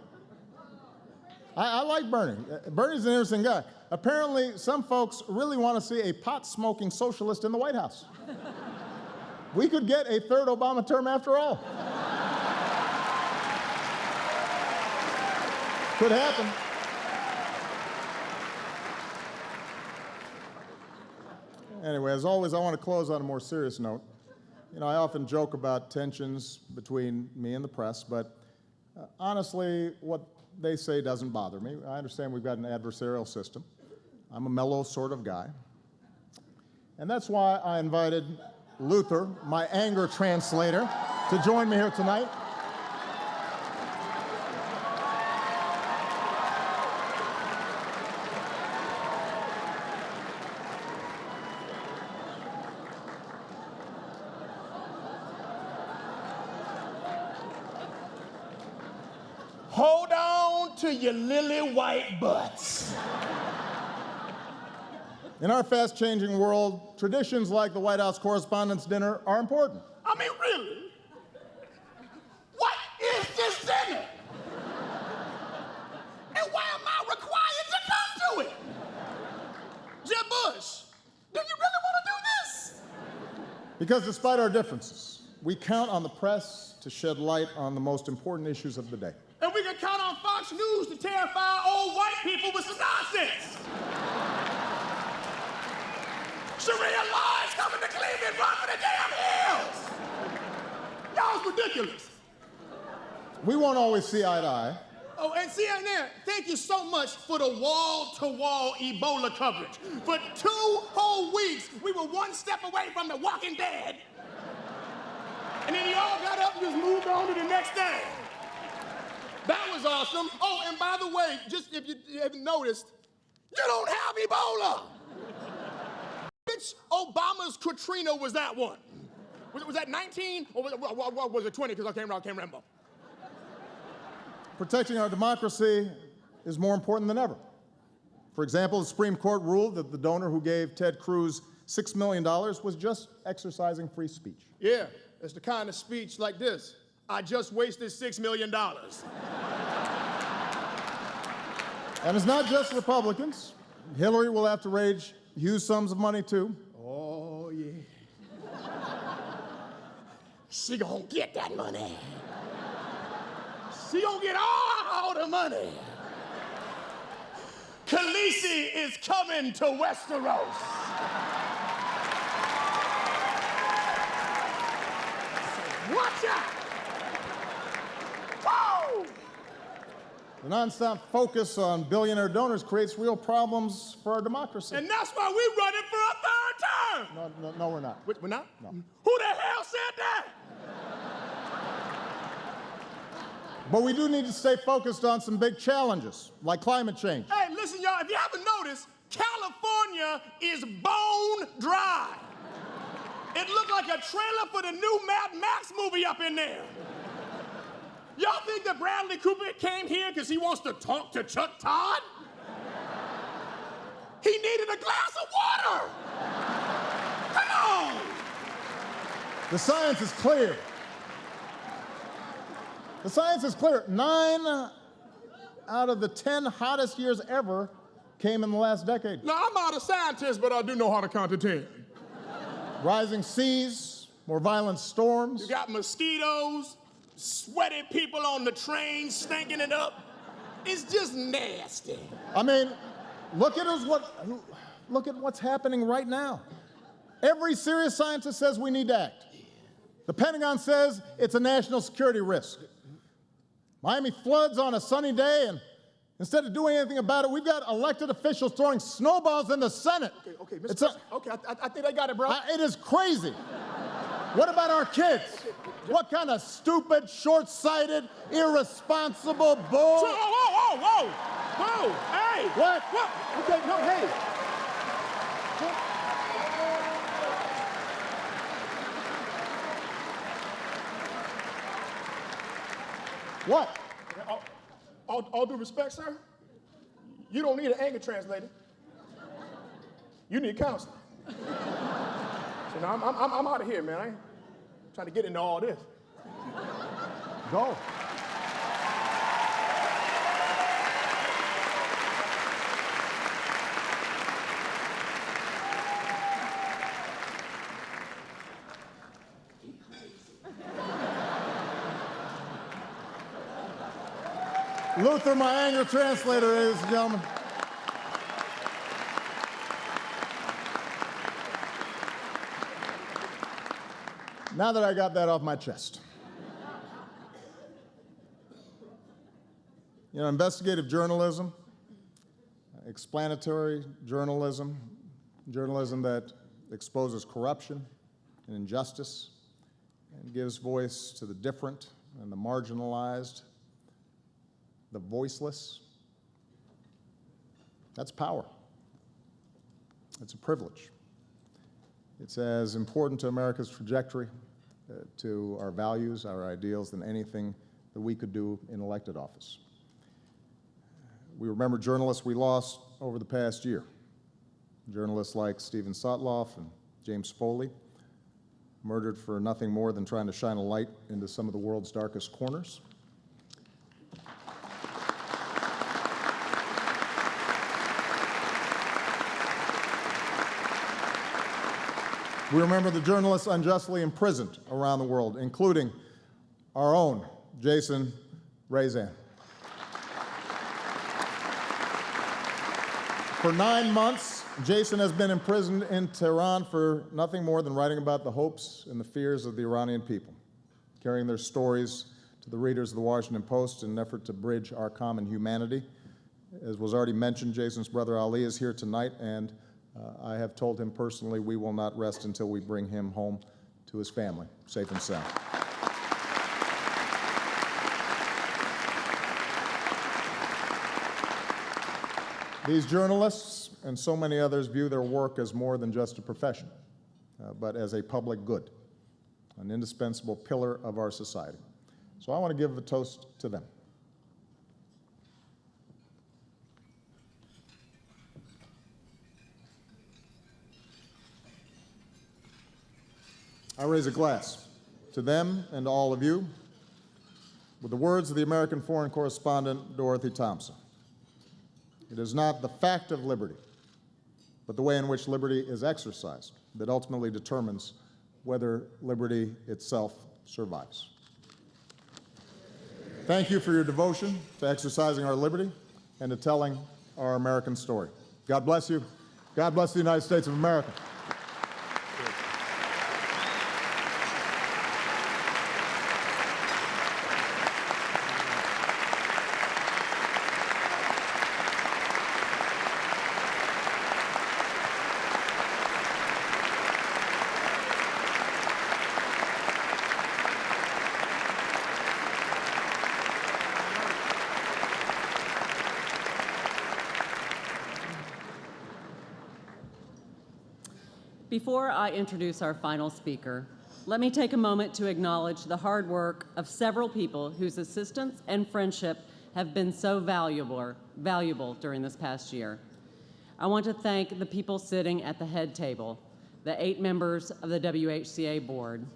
H: I like Bernie. Bernie's an interesting guy. Apparently, some folks really want to see a pot-smoking socialist in the White House. We could get a third Obama term after all. Could happen. Anyway, as always, I want to close on a more serious note. You know, I often joke about tensions between me and the press, but honestly, what they say doesn't bother me. I understand we've got an adversarial system. I'm a mellow sort of guy. And that's why I invited Luther, my anger translator, to join me here tonight.
A: Hold on to your lily white butts.
H: In our fast-changing world, traditions like the White House Correspondents' Dinner are important.
A: I mean, really? What is this dinner? And why am I required to come to it? Jeb Bush, do you really want to do this?
H: Because despite our differences, we count on the press to shed light on the most important issues of the day.
A: And we can count on Fox News to terrify old white people with some nonsense. Sharia law is coming to Cleveland, run for the damn hills! Y'all's ridiculous.
H: We won't always see eye to eye.
A: Oh, and CNN, thank you so much for the wall-to-wall Ebola coverage. For 2 whole weeks, we were one step away from the Walking Dead. And then you all got up and just moved on to the next thing. That was awesome. Oh, and by the way, just if you haven't noticed, you don't have Ebola. Bitch, Obama's Katrina was that one. Was that 19 or was it 20? Because I can't remember.
H: Protecting our democracy is more important than ever. For example, the Supreme Court ruled that the donor who gave Ted Cruz $6 million was just exercising free speech.
A: Yeah, it's the kind of speech like this. I just wasted $6 million.
H: And it's not just Republicans. Hillary will have to raise huge sums of money, too.
A: Oh, yeah. She gonna get that money. She gonna get all the money. Khaleesi is coming to Westeros. Watch out! Woo!
H: The nonstop focus on billionaire donors creates real problems for our democracy.
A: And that's why we're running for a 3rd term.
H: No, we're not.
A: We're not?
H: No.
A: Who the hell said that?
H: But we do need to stay focused on some big challenges, like climate change.
A: Hey, listen, y'all, if you haven't noticed, California is bone dry. It looked like a trailer for the new Mad Max movie up in there. Y'all think that Bradley Cooper came here because he wants to talk to Chuck Todd? He needed a glass of water. Come on.
H: The science is clear. The science is clear. 9 out of the 10 hottest years ever came in the last decade.
A: Now, I'm not a scientist, but I do know how to count to 10.
H: Rising seas, more violent storms.
A: You got mosquitoes, sweaty people on the train stinking it up. It's just nasty.
H: I mean, look at what's happening right now. Every serious scientist says we need to act. The Pentagon says it's a national security risk. Miami floods on a sunny day, and instead of doing anything about it, we've got elected officials throwing snowballs in the Senate.
A: Okay, Mr. Okay, I think I got it, bro.
H: It is crazy. What about our kids? What kind of stupid, short-sighted, irresponsible bull?
A: Whoa, hey!
H: What?
A: Okay, no, hey.
H: What?
A: All due respect, sir, you don't need an anger translator. You need counseling. So now I'm out of here, man. I ain't trying to get into all this.
H: Go. Luther, my anger translator, ladies and gentlemen. Now that I got that off my chest. You know, investigative journalism, explanatory journalism, journalism that exposes corruption and injustice and gives voice to the different and the marginalized, the voiceless. That's power. It's a privilege. It's as important to America's trajectory, to our values, our ideals, than anything that we could do in elected office. We remember journalists we lost over the past year. Journalists like Stephen Sotloff and James Foley, murdered for nothing more than trying to shine a light into some of the world's darkest corners. We remember the journalists unjustly imprisoned around the world, including our own Jason Rezaian. For 9 months, Jason has been imprisoned in Tehran for nothing more than writing about the hopes and the fears of the Iranian people, carrying their stories to the readers of the Washington Post in an effort to bridge our common humanity. As was already mentioned, Jason's brother Ali is here tonight, and I have told him personally we will not rest until we bring him home to his family, safe and sound. These journalists and so many others view their work as more than just a profession, but as a public good, an indispensable pillar of our society. So I want to give a toast to them. I raise a glass to them and to all of you with the words of the American foreign correspondent Dorothy Thompson. It is not the fact of liberty, but the way in which liberty is exercised that ultimately determines whether liberty itself survives. Thank you for your devotion to exercising our liberty and to telling our American story. God bless you. God bless the United States of America.
D: Before I introduce our final speaker, let me take a moment to acknowledge the hard work of several people whose assistance and friendship have been so valuable during this past year. I want to thank the people sitting at the head table, the 8 members of the WHCA board.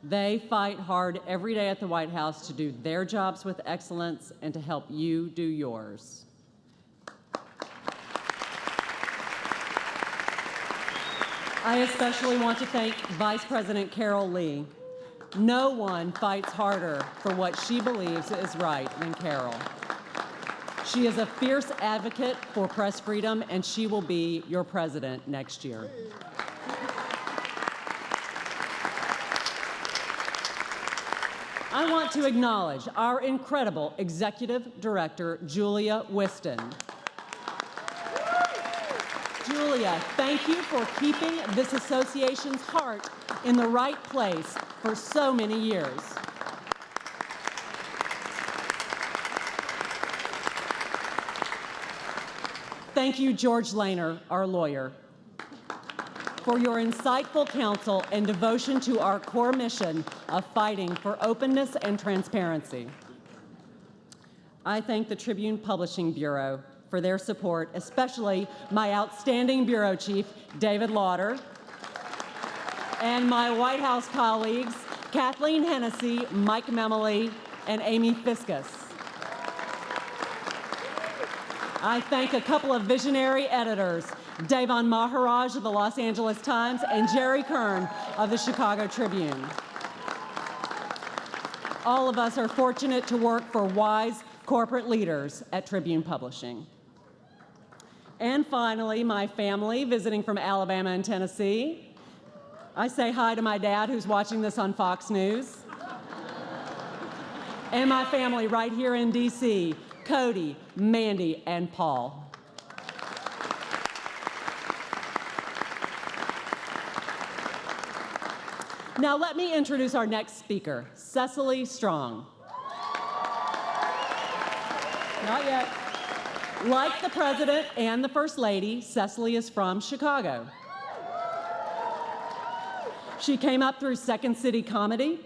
D: They fight hard every day at the White House to do their jobs with excellence and to help you do yours. I especially want to thank Vice President Carol Lee. No one fights harder for what she believes is right than Carol. She is a fierce advocate for press freedom, and she will be your president next year. I want to acknowledge our incredible Executive Director, Julia Whiston. Julia, thank you for keeping this association's heart in the right place for so many years. Thank you, George Lehner, our lawyer, for your insightful counsel and devotion to our core mission of fighting for openness and transparency. I thank the Tribune Publishing Bureau for their support, especially my outstanding bureau chief, David Lauder, and my White House colleagues, Kathleen Hennessy, Mike Memoli, and Amy Fiscus. I thank a couple of visionary editors, Devon Maharaj of the Los Angeles Times and Jerry Kern of the Chicago Tribune. All of us are fortunate to work for wise, corporate leaders at Tribune Publishing. And finally, my family visiting from Alabama and Tennessee. I say hi to my dad who's watching this on Fox News. And my family right here in DC, Cody, Mandy, and Paul. Now let me introduce our next speaker, Cecily Strong. Not yet. Like the President and the First Lady, Cecily is from Chicago. She came up through Second City Comedy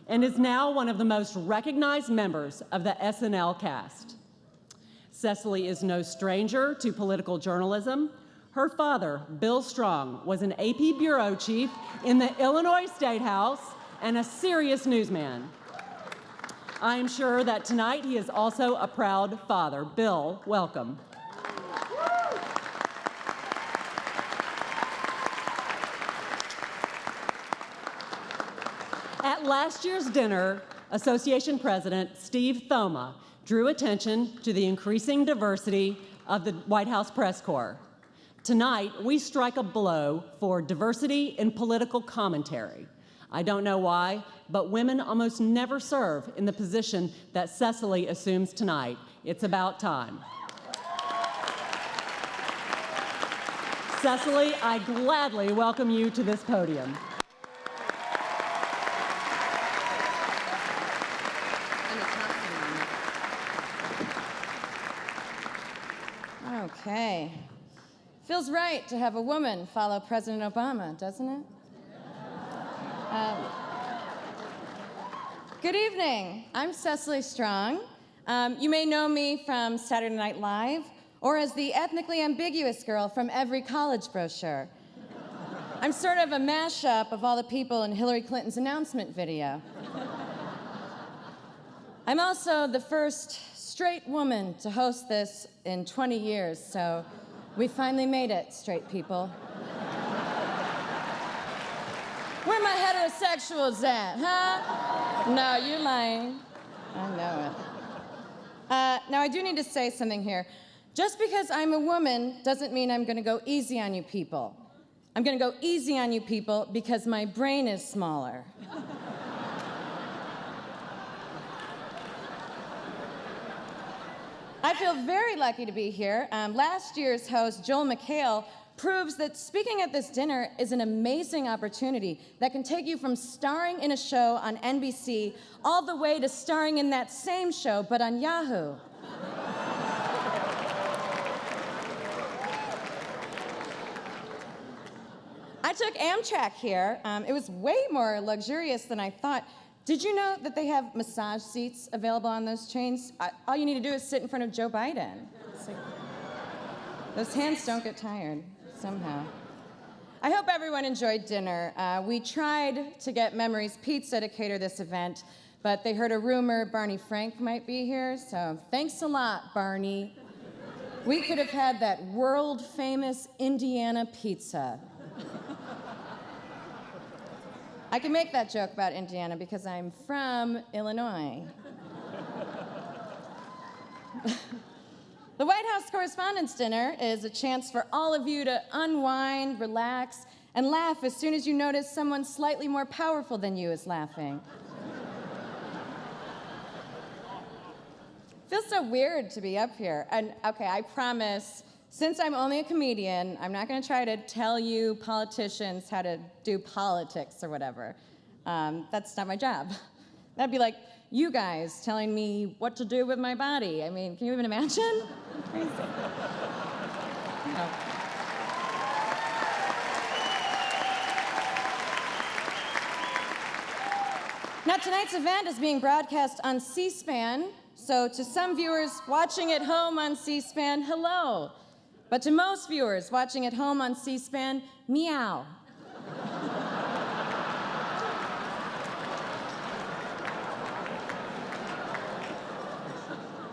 D: and is now one of the most recognized members of the SNL cast. Cecily is no stranger to political journalism. Her father, Bill Strong, was an AP bureau chief in the Illinois State House and a serious newsman. I am sure that tonight he is also a proud father. Bill, welcome. At last year's dinner, Association President Steve Thoma drew attention to the increasing diversity of the White House press corps. Tonight, we strike a blow for diversity in political commentary. I don't know why, but women almost never serve in the position that Cecily assumes tonight. It's about time. Cecily, I gladly welcome you to this podium.
F: Okay. Feels right to have a woman follow President Obama, doesn't it? Good evening. I'm Cecily Strong. You may know me from Saturday Night Live or as the ethnically ambiguous girl from every college brochure. I'm sort of a mashup of all the people in Hillary Clinton's announcement video. I'm also the first straight woman to host this in 20 years, so we finally made it, straight people. Where my heterosexuals at, huh? No, you're lying. I know it. Now, I do need to say something here. Just because I'm a woman doesn't mean I'm gonna go easy on you people. I'm gonna go easy on you people because my brain is smaller. I feel very lucky to be here. Last year's host, Joel McHale, proves that speaking at this dinner is an amazing opportunity that can take you from starring in a show on NBC all the way to starring in that same show, but on Yahoo. I took Amtrak here. It was way more luxurious than I thought. Did you know that they have massage seats available on those trains? All you need to do is sit in front of Joe Biden. It's like, those hands don't get tired, somehow. I hope everyone enjoyed dinner. We tried to get Memories Pizza to cater this event, but they heard a rumor Barney Frank might be here, so thanks a lot, Barney. We could have had that world-famous Indiana pizza. I can make that joke about Indiana because I'm from Illinois. The White House Correspondents' Dinner is a chance for all of you to unwind, relax, and laugh as soon as you notice someone slightly more powerful than you is laughing. Feels so weird to be up here. And okay, I promise, since I'm only a comedian, I'm not gonna try to tell you politicians how to do politics or whatever. That's not my job. That'd be like you guys telling me what to do with my body. I mean, can you even imagine? Crazy. No. Now, tonight's event is being broadcast on C-SPAN, so to some viewers watching at home on C-SPAN, hello. But to most viewers watching at home on C-SPAN, meow.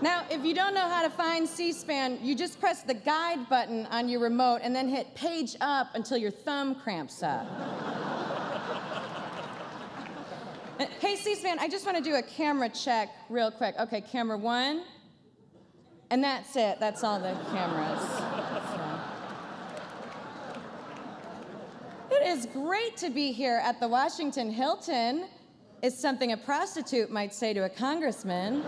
F: Now, if you don't know how to find C-SPAN, you just press the guide button on your remote and then hit page up until your thumb cramps up. Hey, C-SPAN, I just want to do a camera check real quick. Okay, camera 1, And that's it. That's all the cameras. So. It is great to be here at the Washington Hilton. Is something a prostitute might say to a congressman.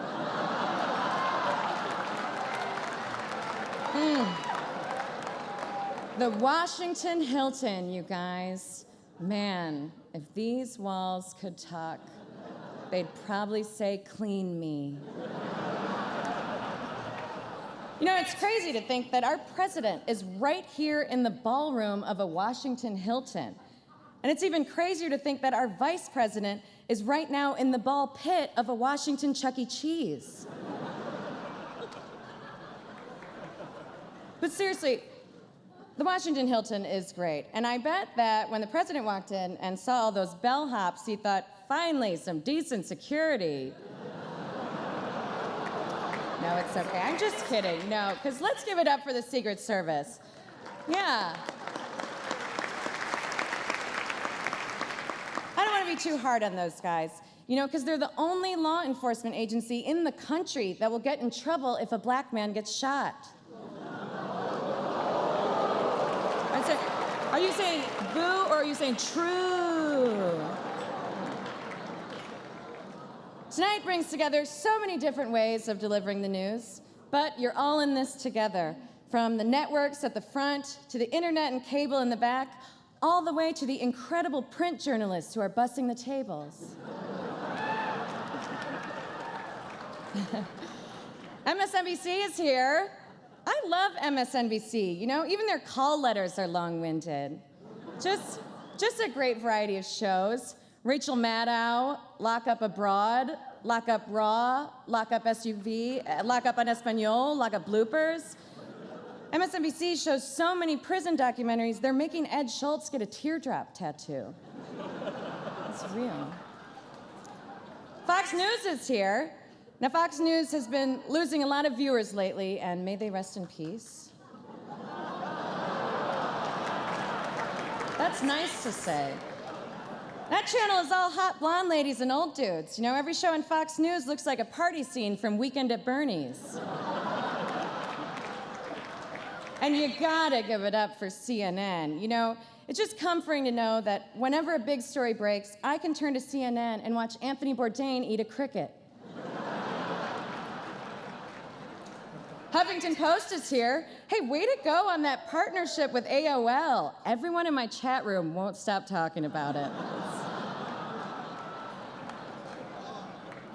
F: The Washington Hilton, you guys. Man, if these walls could talk, they'd probably say, "Clean me." You know, it's crazy to think that our president is right here in the ballroom of a Washington Hilton. And it's even crazier to think that our vice president is right now in the ball pit of a Washington Chuck E. Cheese. But seriously, the Washington Hilton is great. And I bet that when the president walked in and saw all those bellhops, he thought, finally, some decent security. No, it's okay. I'm just kidding. No, because let's give it up for the Secret Service. Yeah. I don't want to be too hard on those guys, you know, because they're the only law enforcement agency in the country that will get in trouble if a black man gets shot. Are you saying boo or are you saying true? Tonight brings together so many different ways of delivering the news, but you're all in this together. From the networks at the front, to the internet and cable in the back, all the way to the incredible print journalists who are bussing the tables. MSNBC is here. I love MSNBC. You know, even their call letters are long-winded. Just a great variety of shows. Rachel Maddow, Lock Up Abroad, Lock Up Raw, Lock Up SUV, Lock Up en Espanol, Lock Up Bloopers. MSNBC shows so many prison documentaries, they're making Ed Schultz get a teardrop tattoo. It's real. Fox News is here. Now, Fox News has been losing a lot of viewers lately, and may they rest in peace. That's nice to say. That channel is all hot blonde ladies and old dudes. You know, every show on Fox News looks like a party scene from Weekend at Bernie's. And you gotta give it up for CNN. You know, it's just comforting to know that whenever a big story breaks, I can turn to CNN and watch Anthony Bourdain eat a cricket. Huffington Post is here. Hey, way to go on that partnership with AOL. Everyone in my chat room won't stop talking about it.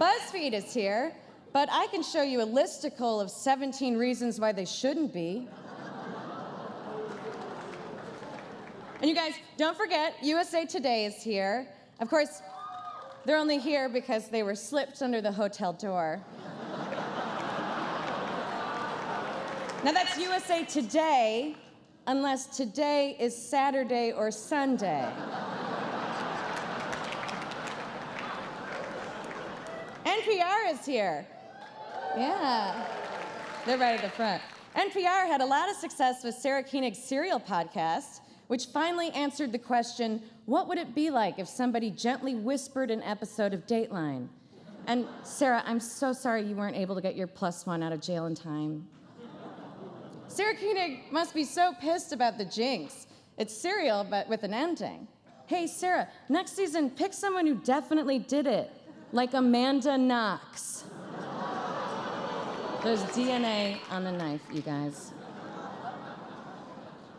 F: BuzzFeed is here, but I can show you a listicle of 17 reasons why they shouldn't be. And you guys, don't forget, USA Today is here. Of course, they're only here because they were slipped under the hotel door. Now that's USA Today, unless today is Saturday or Sunday. NPR is here. Yeah, they're right at the front. NPR had a lot of success with Sarah Koenig's Serial podcast, which finally answered the question, what would it be like if somebody gently whispered an episode of Dateline? And Sarah, I'm so sorry you weren't able to get your +1 out of jail in time. Sarah Koenig must be so pissed about the jinx. It's Serial, but with an ending. Hey, Sarah, next season, pick someone who definitely did it, like Amanda Knox. There's DNA on the knife, you guys.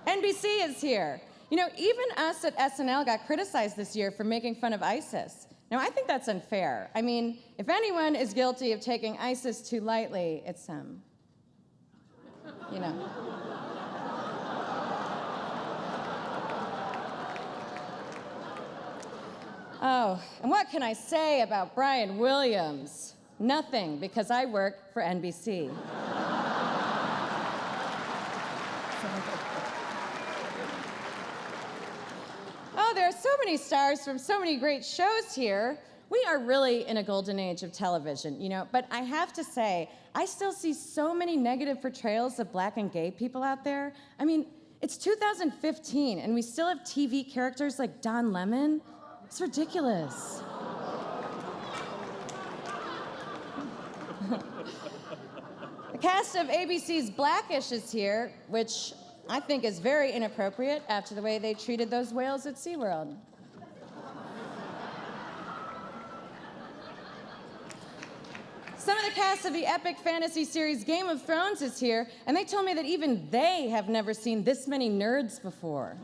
F: NBC is here. You know, even us at SNL got criticized this year for making fun of ISIS. Now, I think that's unfair. I mean, if anyone is guilty of taking ISIS too lightly, it's you know. Oh, and what can I say about Brian Williams? Nothing, because I work for NBC. Oh, there are so many stars from so many great shows here. We are really in a golden age of television, you know, but I have to say, I still see so many negative portrayals of black and gay people out there. I mean, it's 2015, and we still have TV characters like Don Lemon. It's ridiculous. The cast of ABC's Blackish is here, which I think is very inappropriate after the way they treated those whales at SeaWorld. Some of the cast of the epic fantasy series Game of Thrones is here, and they told me that even they have never seen this many nerds before.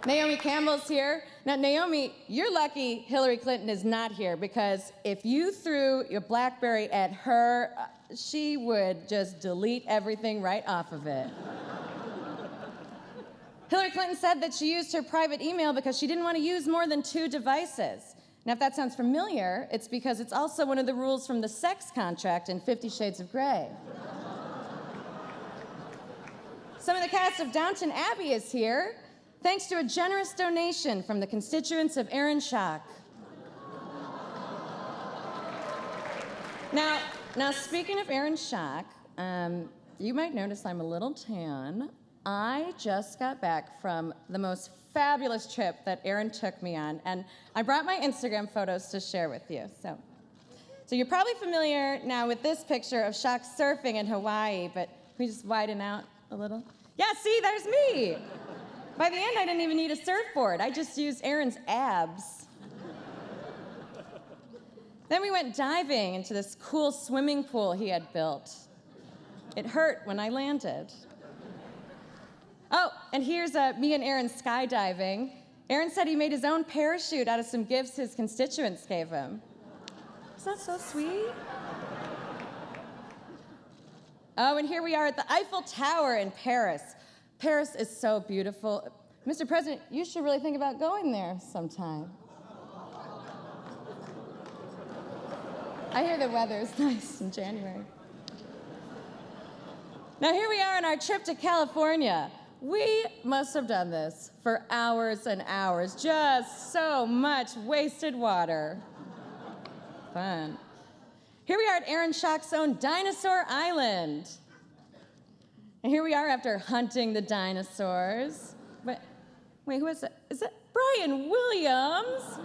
F: Naomi Campbell's here. Now, Naomi, you're lucky Hillary Clinton is not here, because if you threw your BlackBerry at her, she would just delete everything right off of it. Hillary Clinton said that she used her private email because she didn't want to use more than 2 devices. Now, if that sounds familiar, it's because it's also one of the rules from the sex contract in 50 Shades of Grey. Some of the cast of Downton Abbey is here, thanks to a generous donation from the constituents of Aaron Schock. Now, speaking of Aaron Schock, you might notice I'm a little tan. I just got back from the most fabulous trip that Aaron took me on, and I brought my Instagram photos to share with you. So you're probably familiar now with this picture of Schock surfing in Hawaii, but can we just widen out a little? Yeah, see, there's me. By the end, I didn't even need a surfboard. I just used Aaron's abs. Then we went diving into this cool swimming pool he had built. It hurt when I landed. Oh, and here's me and Aaron skydiving. Aaron said he made his own parachute out of some gifts his constituents gave him. Isn't that so sweet? Oh, and here we are at the Eiffel Tower in Paris. Paris is so beautiful. Mr. President, you should really think about going there sometime. I hear the weather's nice in January. Now here we are on our trip to California. We must have done this for hours and hours. Just so much wasted water. Fun. Here we are at Aaron Schock's own Dinosaur Island. And here we are after hunting the dinosaurs. But, wait, who is it? Is it Brian Williams?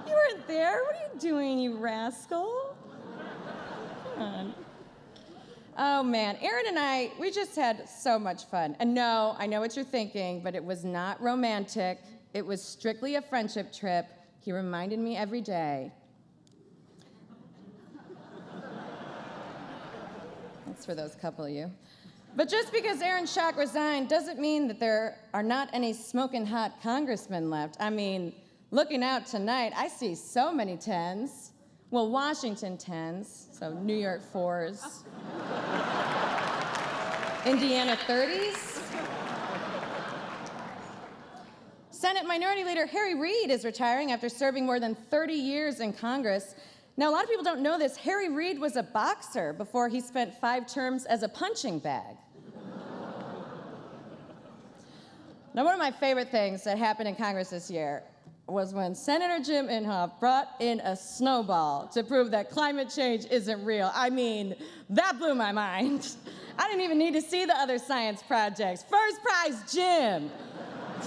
F: You weren't there. What are you doing, you rascal? Come on. Oh, man. Aaron and I, we just had so much fun. And no, I know what you're thinking, but it was not romantic. It was strictly a friendship trip. He reminded me every day. That's for those couple of you. But just because Aaron Schock resigned doesn't mean that there are not any smoking hot congressmen left. I mean, looking out tonight, I see so many 10s. Well, Washington 10s, so New York 4s. Indiana 30s. Senate Minority Leader Harry Reid is retiring after serving more than 30 years in Congress. Now, a lot of people don't know this. Harry Reid was a boxer before he spent 5 terms as a punching bag. Now, one of my favorite things that happened in Congress this year was when Senator Jim Inhofe brought in a snowball to prove that climate change isn't real. I mean, that blew my mind. I didn't even need to see the other science projects. First prize, Jim.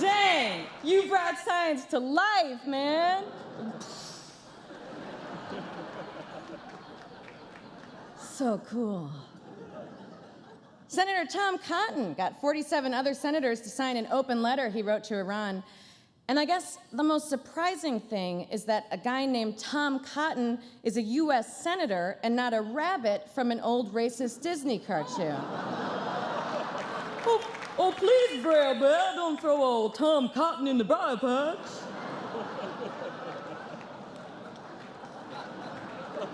F: Dang, you brought science to life, man. So cool. Senator Tom Cotton got 47 other senators to sign an open letter he wrote to Iran. And I guess the most surprising thing is that a guy named Tom Cotton is a US senator and not a rabbit from an old racist Disney cartoon. Oh, please, Brer Bear, don't throw old Tom Cotton in the briar patch.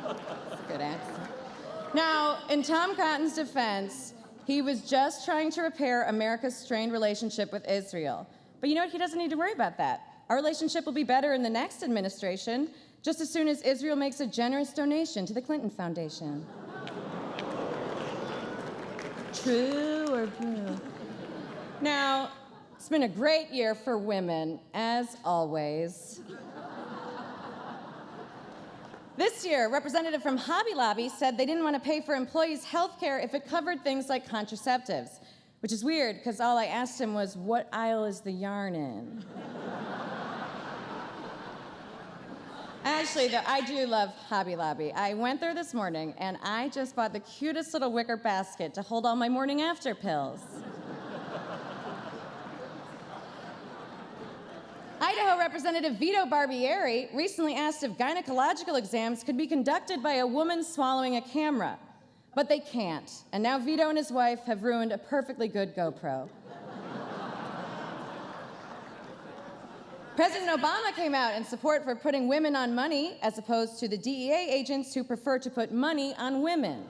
F: That's a good accent. Now, in Tom Cotton's defense, he was just trying to repair America's strained relationship with Israel. But you know what? He doesn't need to worry about that. Our relationship will be better in the next administration, just as soon as Israel makes a generous donation to the Clinton Foundation. True or true? Now, it's been a great year for women, as always. This year, a representative from Hobby Lobby said they didn't want to pay for employees' health care if it covered things like contraceptives, which is weird, because all I asked him was, what aisle is the yarn in? Actually, though, I do love Hobby Lobby. I went there this morning, and I just bought the cutest little wicker basket to hold all my morning after pills. Idaho Representative Vito Barbieri recently asked if gynecological exams could be conducted by a woman swallowing a camera, but they can't. And now Vito and his wife have ruined a perfectly good GoPro. President Obama came out in support for putting women on money as opposed to the DEA agents who prefer to put money on women.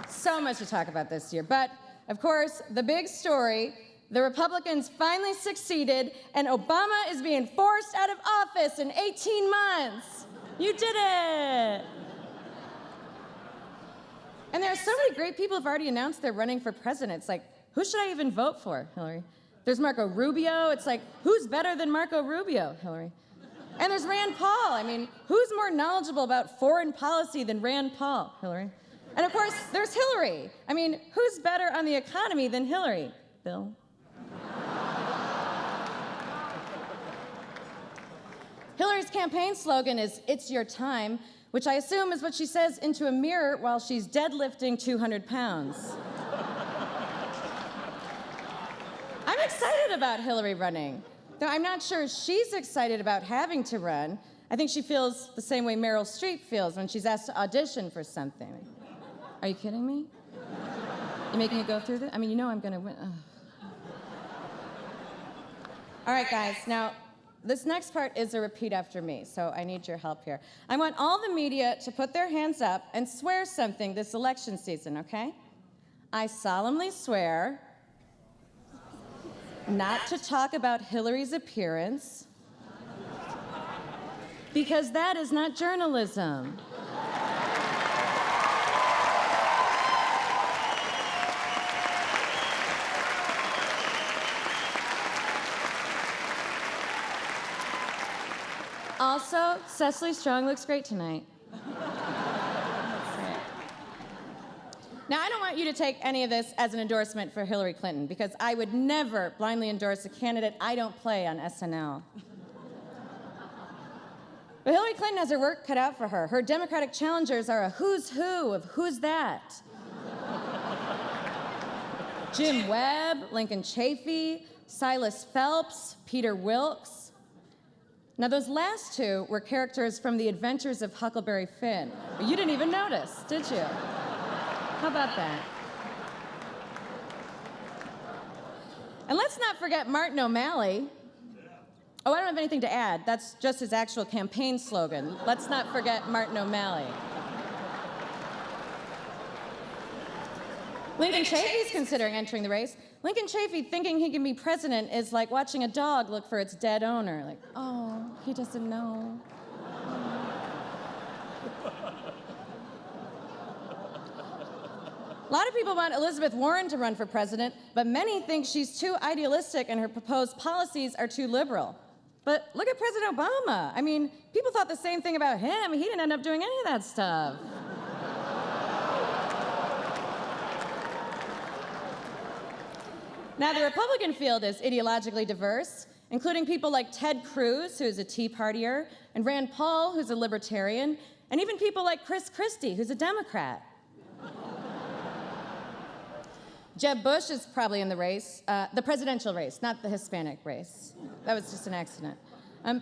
F: So much to talk about this year, but of course, the big story, the Republicans finally succeeded and Obama is being forced out of office in 18 months. You did it. And there are so many great people who've already announced they're running for president. It's like, who should I even vote for, Hillary? There's Marco Rubio. It's like, who's better than Marco Rubio, Hillary? And there's Rand Paul. I mean, who's more knowledgeable about foreign policy than Rand Paul, Hillary? And of course, there's Hillary. I mean, who's better on the economy than Hillary? Bill? Hillary's campaign slogan is, "It's your time," which I assume is what she says into a mirror while she's deadlifting 200 pounds. I'm excited about Hillary running, though I'm not sure she's excited about having to run. I think she feels the same way Meryl Streep feels when she's asked to audition for something. Are you kidding me? You making me go through this? I mean, you know I'm gonna win. Ugh. All right, guys, now, this next part is a repeat after me, so I need your help here. I want all the media to put their hands up and swear something this election season, okay? I solemnly swear not to talk about Hillary's appearance, because that is not journalism. Also, Cecily Strong looks great tonight. Now, I don't want you to take any of this as an endorsement for Hillary Clinton, because I would never blindly endorse a candidate I don't play on SNL. But Hillary Clinton has her work cut out for her. Her Democratic challengers are a who's who of who's that. Jim Webb, Lincoln Chafee, Silas Phelps, Peter Wilkes. Now, those last two were characters from The Adventures of Huckleberry Finn. But you didn't even notice, did you? How about that? And let's not forget Martin O'Malley. Oh, I don't have anything to add. That's just his actual campaign slogan. Let's not forget Martin O'Malley. Lincoln Chafee's considering entering the race. Lincoln Chafee thinking he can be president is like watching a dog look for its dead owner. Like, oh, he doesn't know. A lot of people want Elizabeth Warren to run for president, but many think she's too idealistic and her proposed policies are too liberal. But look at President Obama. I mean, people thought the same thing about him. He didn't end up doing any of that stuff. Now, the Republican field is ideologically diverse, including people like Ted Cruz, who's a Tea Partier, and Rand Paul, who's a libertarian, and even people like Chris Christie, who's a Democrat. Jeb Bush is probably in the race, the presidential race, not the Hispanic race. That was just an accident.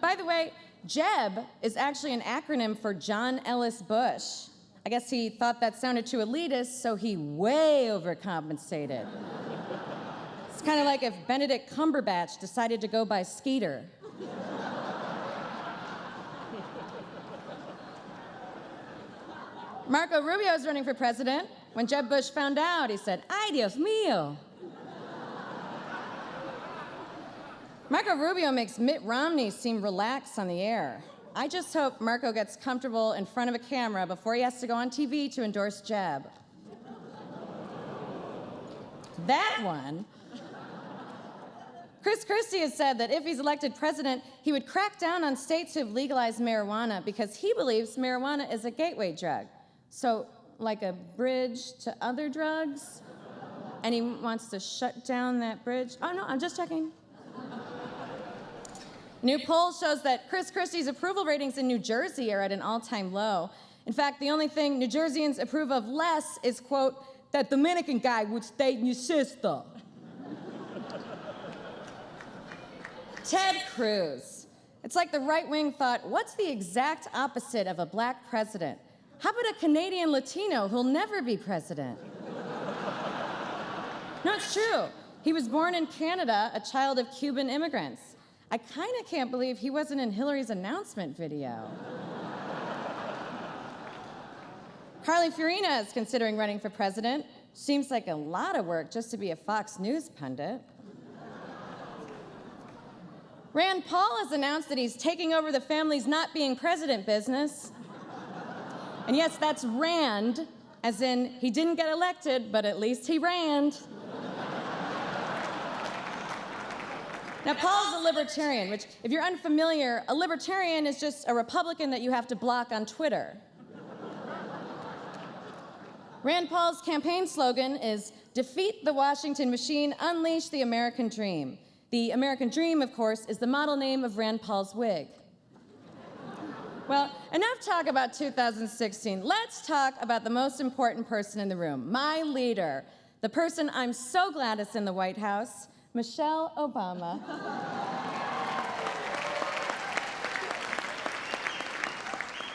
F: By the way, Jeb is actually an acronym for John Ellis Bush. I guess he thought that sounded too elitist, so he way overcompensated. It's kind of like if Benedict Cumberbatch decided to go by Skeeter. Marco Rubio is running for president. When Jeb Bush found out, he said, "Ay, Dios mío." Marco Rubio makes Mitt Romney seem relaxed on the air. I just hope Marco gets comfortable in front of a camera before he has to go on TV to endorse Jeb. That one. Chris Christie has said that if he's elected president, he would crack down on states who have legalized marijuana because he believes marijuana is a gateway drug. So, like a bridge to other drugs? And he wants to shut down that bridge? Oh, no, I'm just checking. A new poll shows that Chris Christie's approval ratings in New Jersey are at an all-time low. In fact, the only thing New Jerseyans approve of less is, quote, that Dominican guy would stay in your sister. Ted Cruz. It's like the right wing thought, what's the exact opposite of a black president? How about a Canadian Latino who'll never be president? No, it's true. He was born in Canada, a child of Cuban immigrants. I kind of can't believe he wasn't in Hillary's announcement video. Carly Fiorina is considering running for president. Seems like a lot of work just to be a Fox News pundit. Rand Paul has announced that he's taking over the family's not being president business. And yes, that's Rand, as in he didn't get elected, but at least he ranned. Now, Paul's a libertarian, which, if you're unfamiliar, a libertarian is just a Republican that you have to block on Twitter. Rand Paul's campaign slogan is, defeat the Washington machine, unleash the American dream. The American dream, of course, is the model name of Rand Paul's wig. Well, enough talk about 2016. Let's talk about the most important person in the room, my leader, the person I'm so glad is in the White House, Michelle Obama.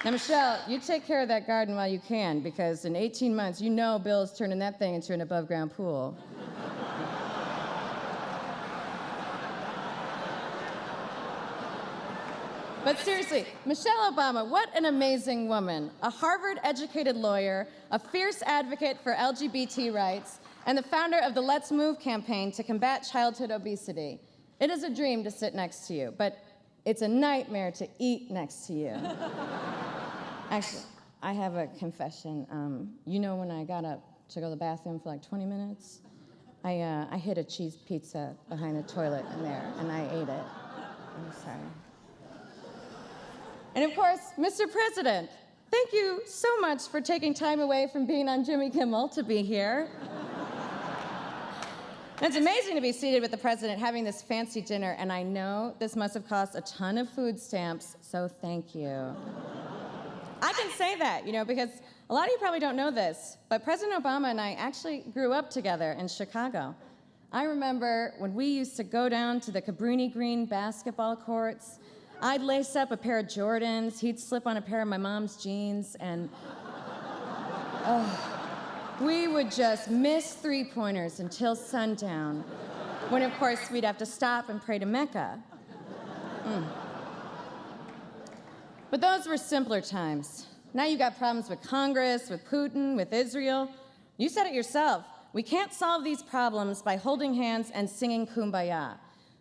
F: Now, Michelle, you take care of that garden while you can, because in 18 months, you know Bill's turning that thing into an above-ground pool. But seriously, Michelle Obama, what an amazing woman. A Harvard-educated lawyer, a fierce advocate for LGBT rights, and the founder of the Let's Move campaign to combat childhood obesity. It is a dream to sit next to you, but it's a nightmare to eat next to you. Actually, I have a confession. You know when I got up to go to the bathroom for like 20 minutes? I hid a cheese pizza behind the toilet in there, and I ate it. I'm sorry. And of course, Mr. President, thank you so much for taking time away from being on Jimmy Kimmel to be here. It's amazing to be seated with the president having this fancy dinner, and I know this must have cost a ton of food stamps, so thank you. I can say that, because a lot of you probably don't know this, but President Obama and I actually grew up together in Chicago. I remember when we used to go down to the Cabrini Green basketball courts. I'd lace up a pair of Jordans, he'd slip on a pair of my mom's jeans, and we would just miss three-pointers until sundown, when of course we'd have to stop and pray to Mecca. But those were simpler times. Now you got problems with Congress, with Putin, with Israel. You said it yourself. We can't solve these problems by holding hands and singing Kumbaya.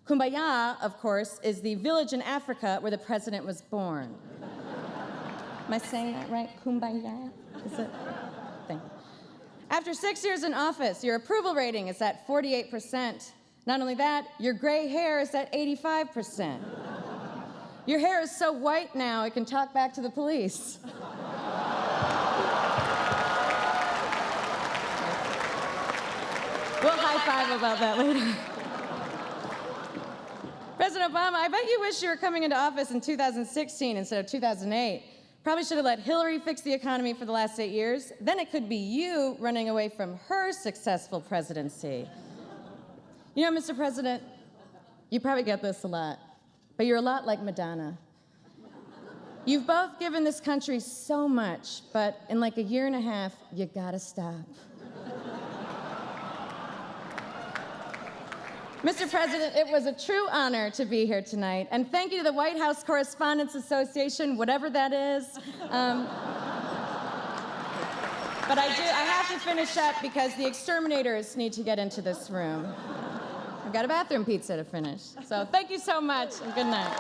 F: Kumbaya, of course, is the village in Africa where the president was born. Am I saying that right? Kumbaya? Is it? Thank you. After 6 years in office, your approval rating is at 48%. Not only that, your gray hair is at 85%. Your hair is so white now, it can talk back to the police. We'll high-five about that later. President Obama, I bet you wish you were coming into office in 2016 instead of 2008. Probably should have let Hillary fix the economy for the last 8 years. Then it could be you running away from her successful presidency. Mr. President, you probably get this a lot, but you're a lot like Madonna. You've both given this country so much, but in like a year and a half, you gotta stop. Mr. President, it was a true honor to be here tonight, and thank you to the White House Correspondents Association, whatever that is. But I have to finish up because the exterminators need to get into this room. I've got a bathroom pizza to finish. So thank you so much, and good night.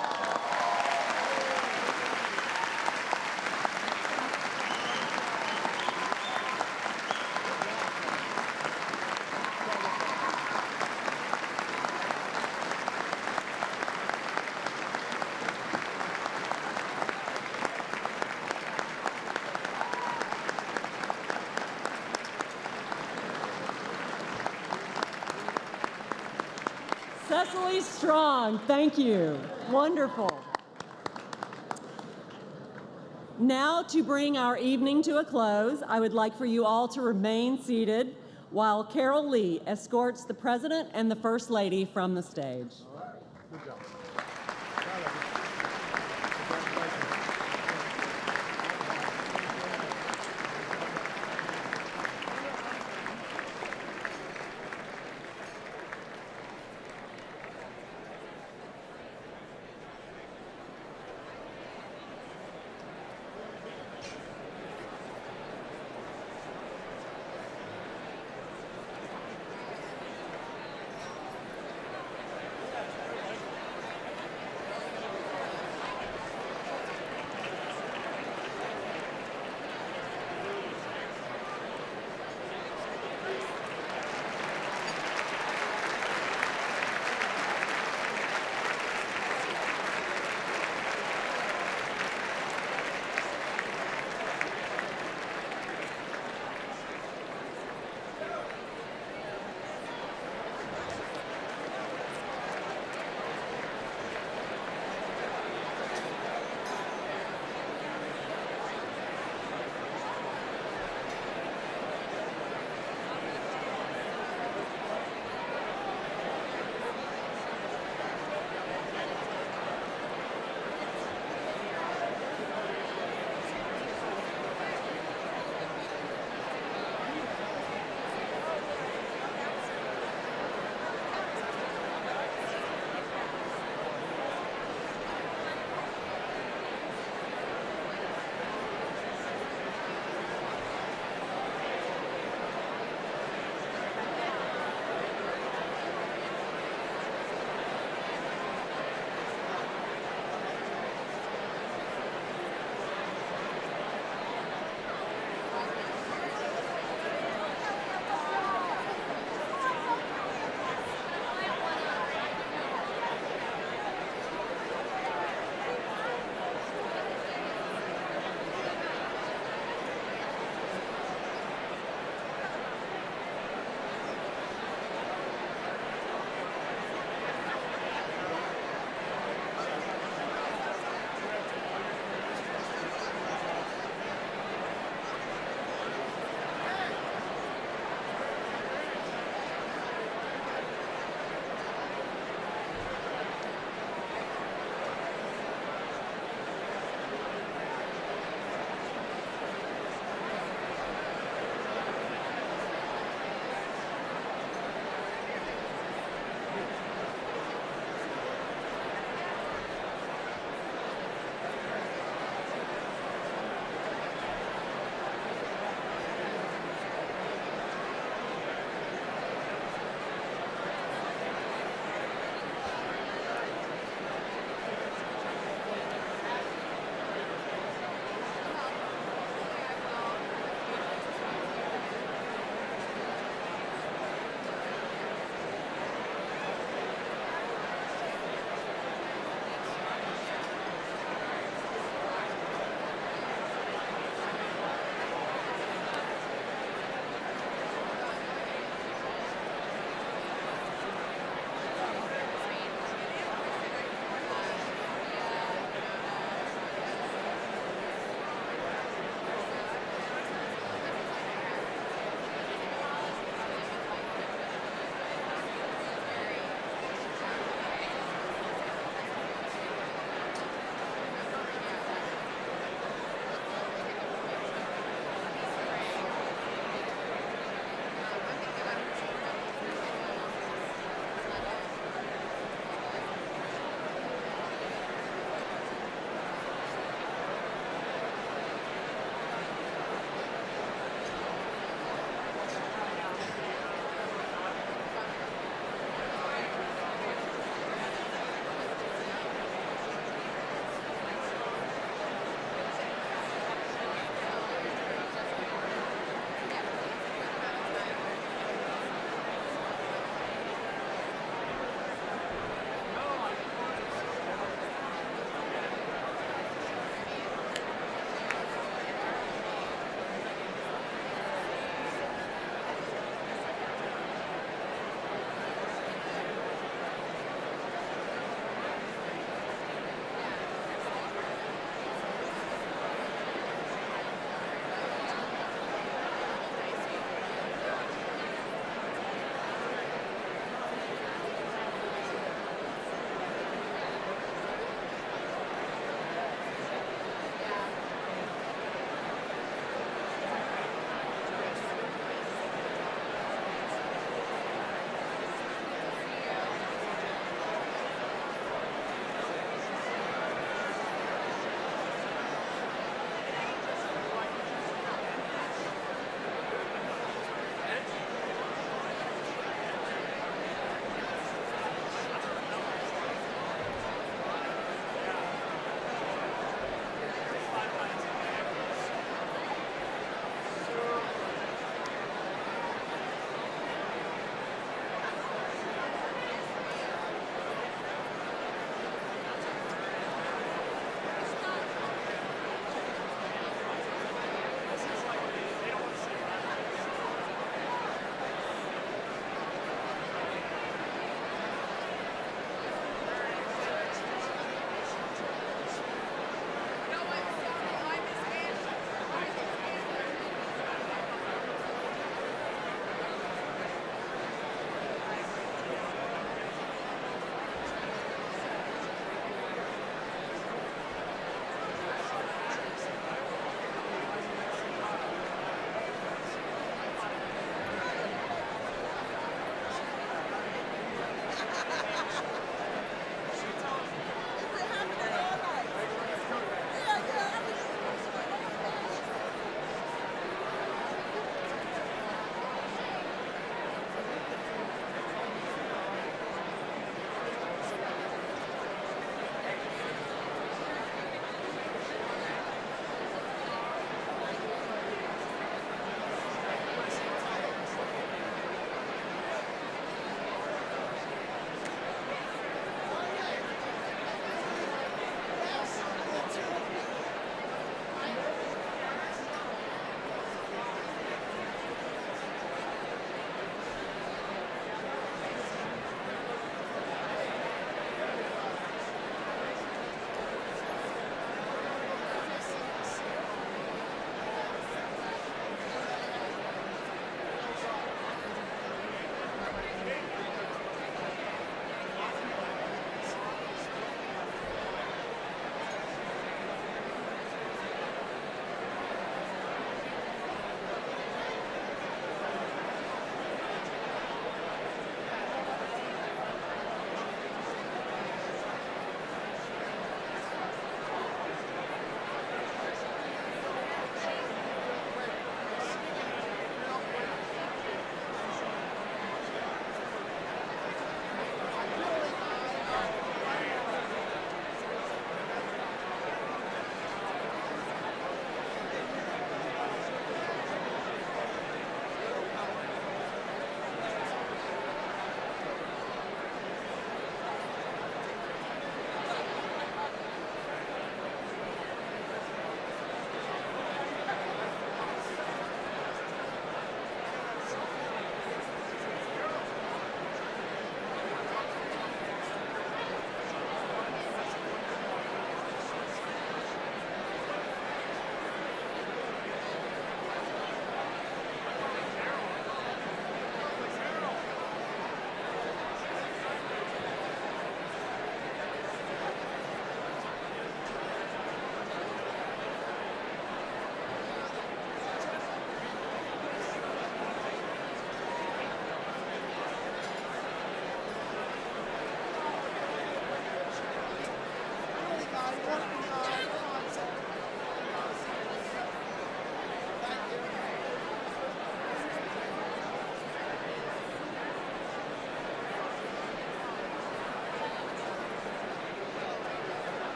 D: Cecily Strong, thank you. Wonderful. Now, to bring our evening to a close, I would like for you all to remain seated while Carol Lee escorts the President and the First Lady from the stage.
H: Good job.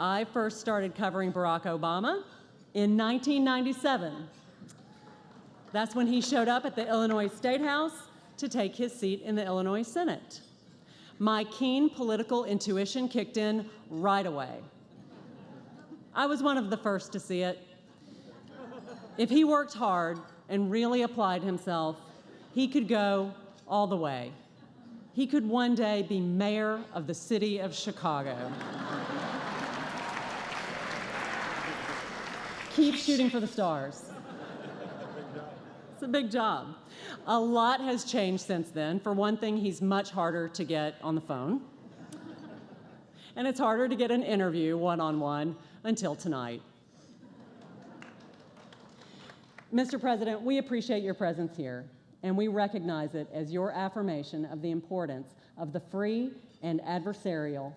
D: I first started covering Barack Obama in 1997. That's when he showed up at the Illinois State House to take his seat in the Illinois Senate. My keen political intuition kicked in right away. I was one of the first to see it. If he worked hard and really applied himself, he could go all the way. He could one day be mayor of the city of Chicago. Keep shooting for the stars. It's a big job. A lot has changed since then. For one thing, he's much harder to get on the phone. And it's harder to get an interview one-on-one until tonight. Mr. President, we appreciate your presence here, and we recognize it as your affirmation of the importance of the free and adversarial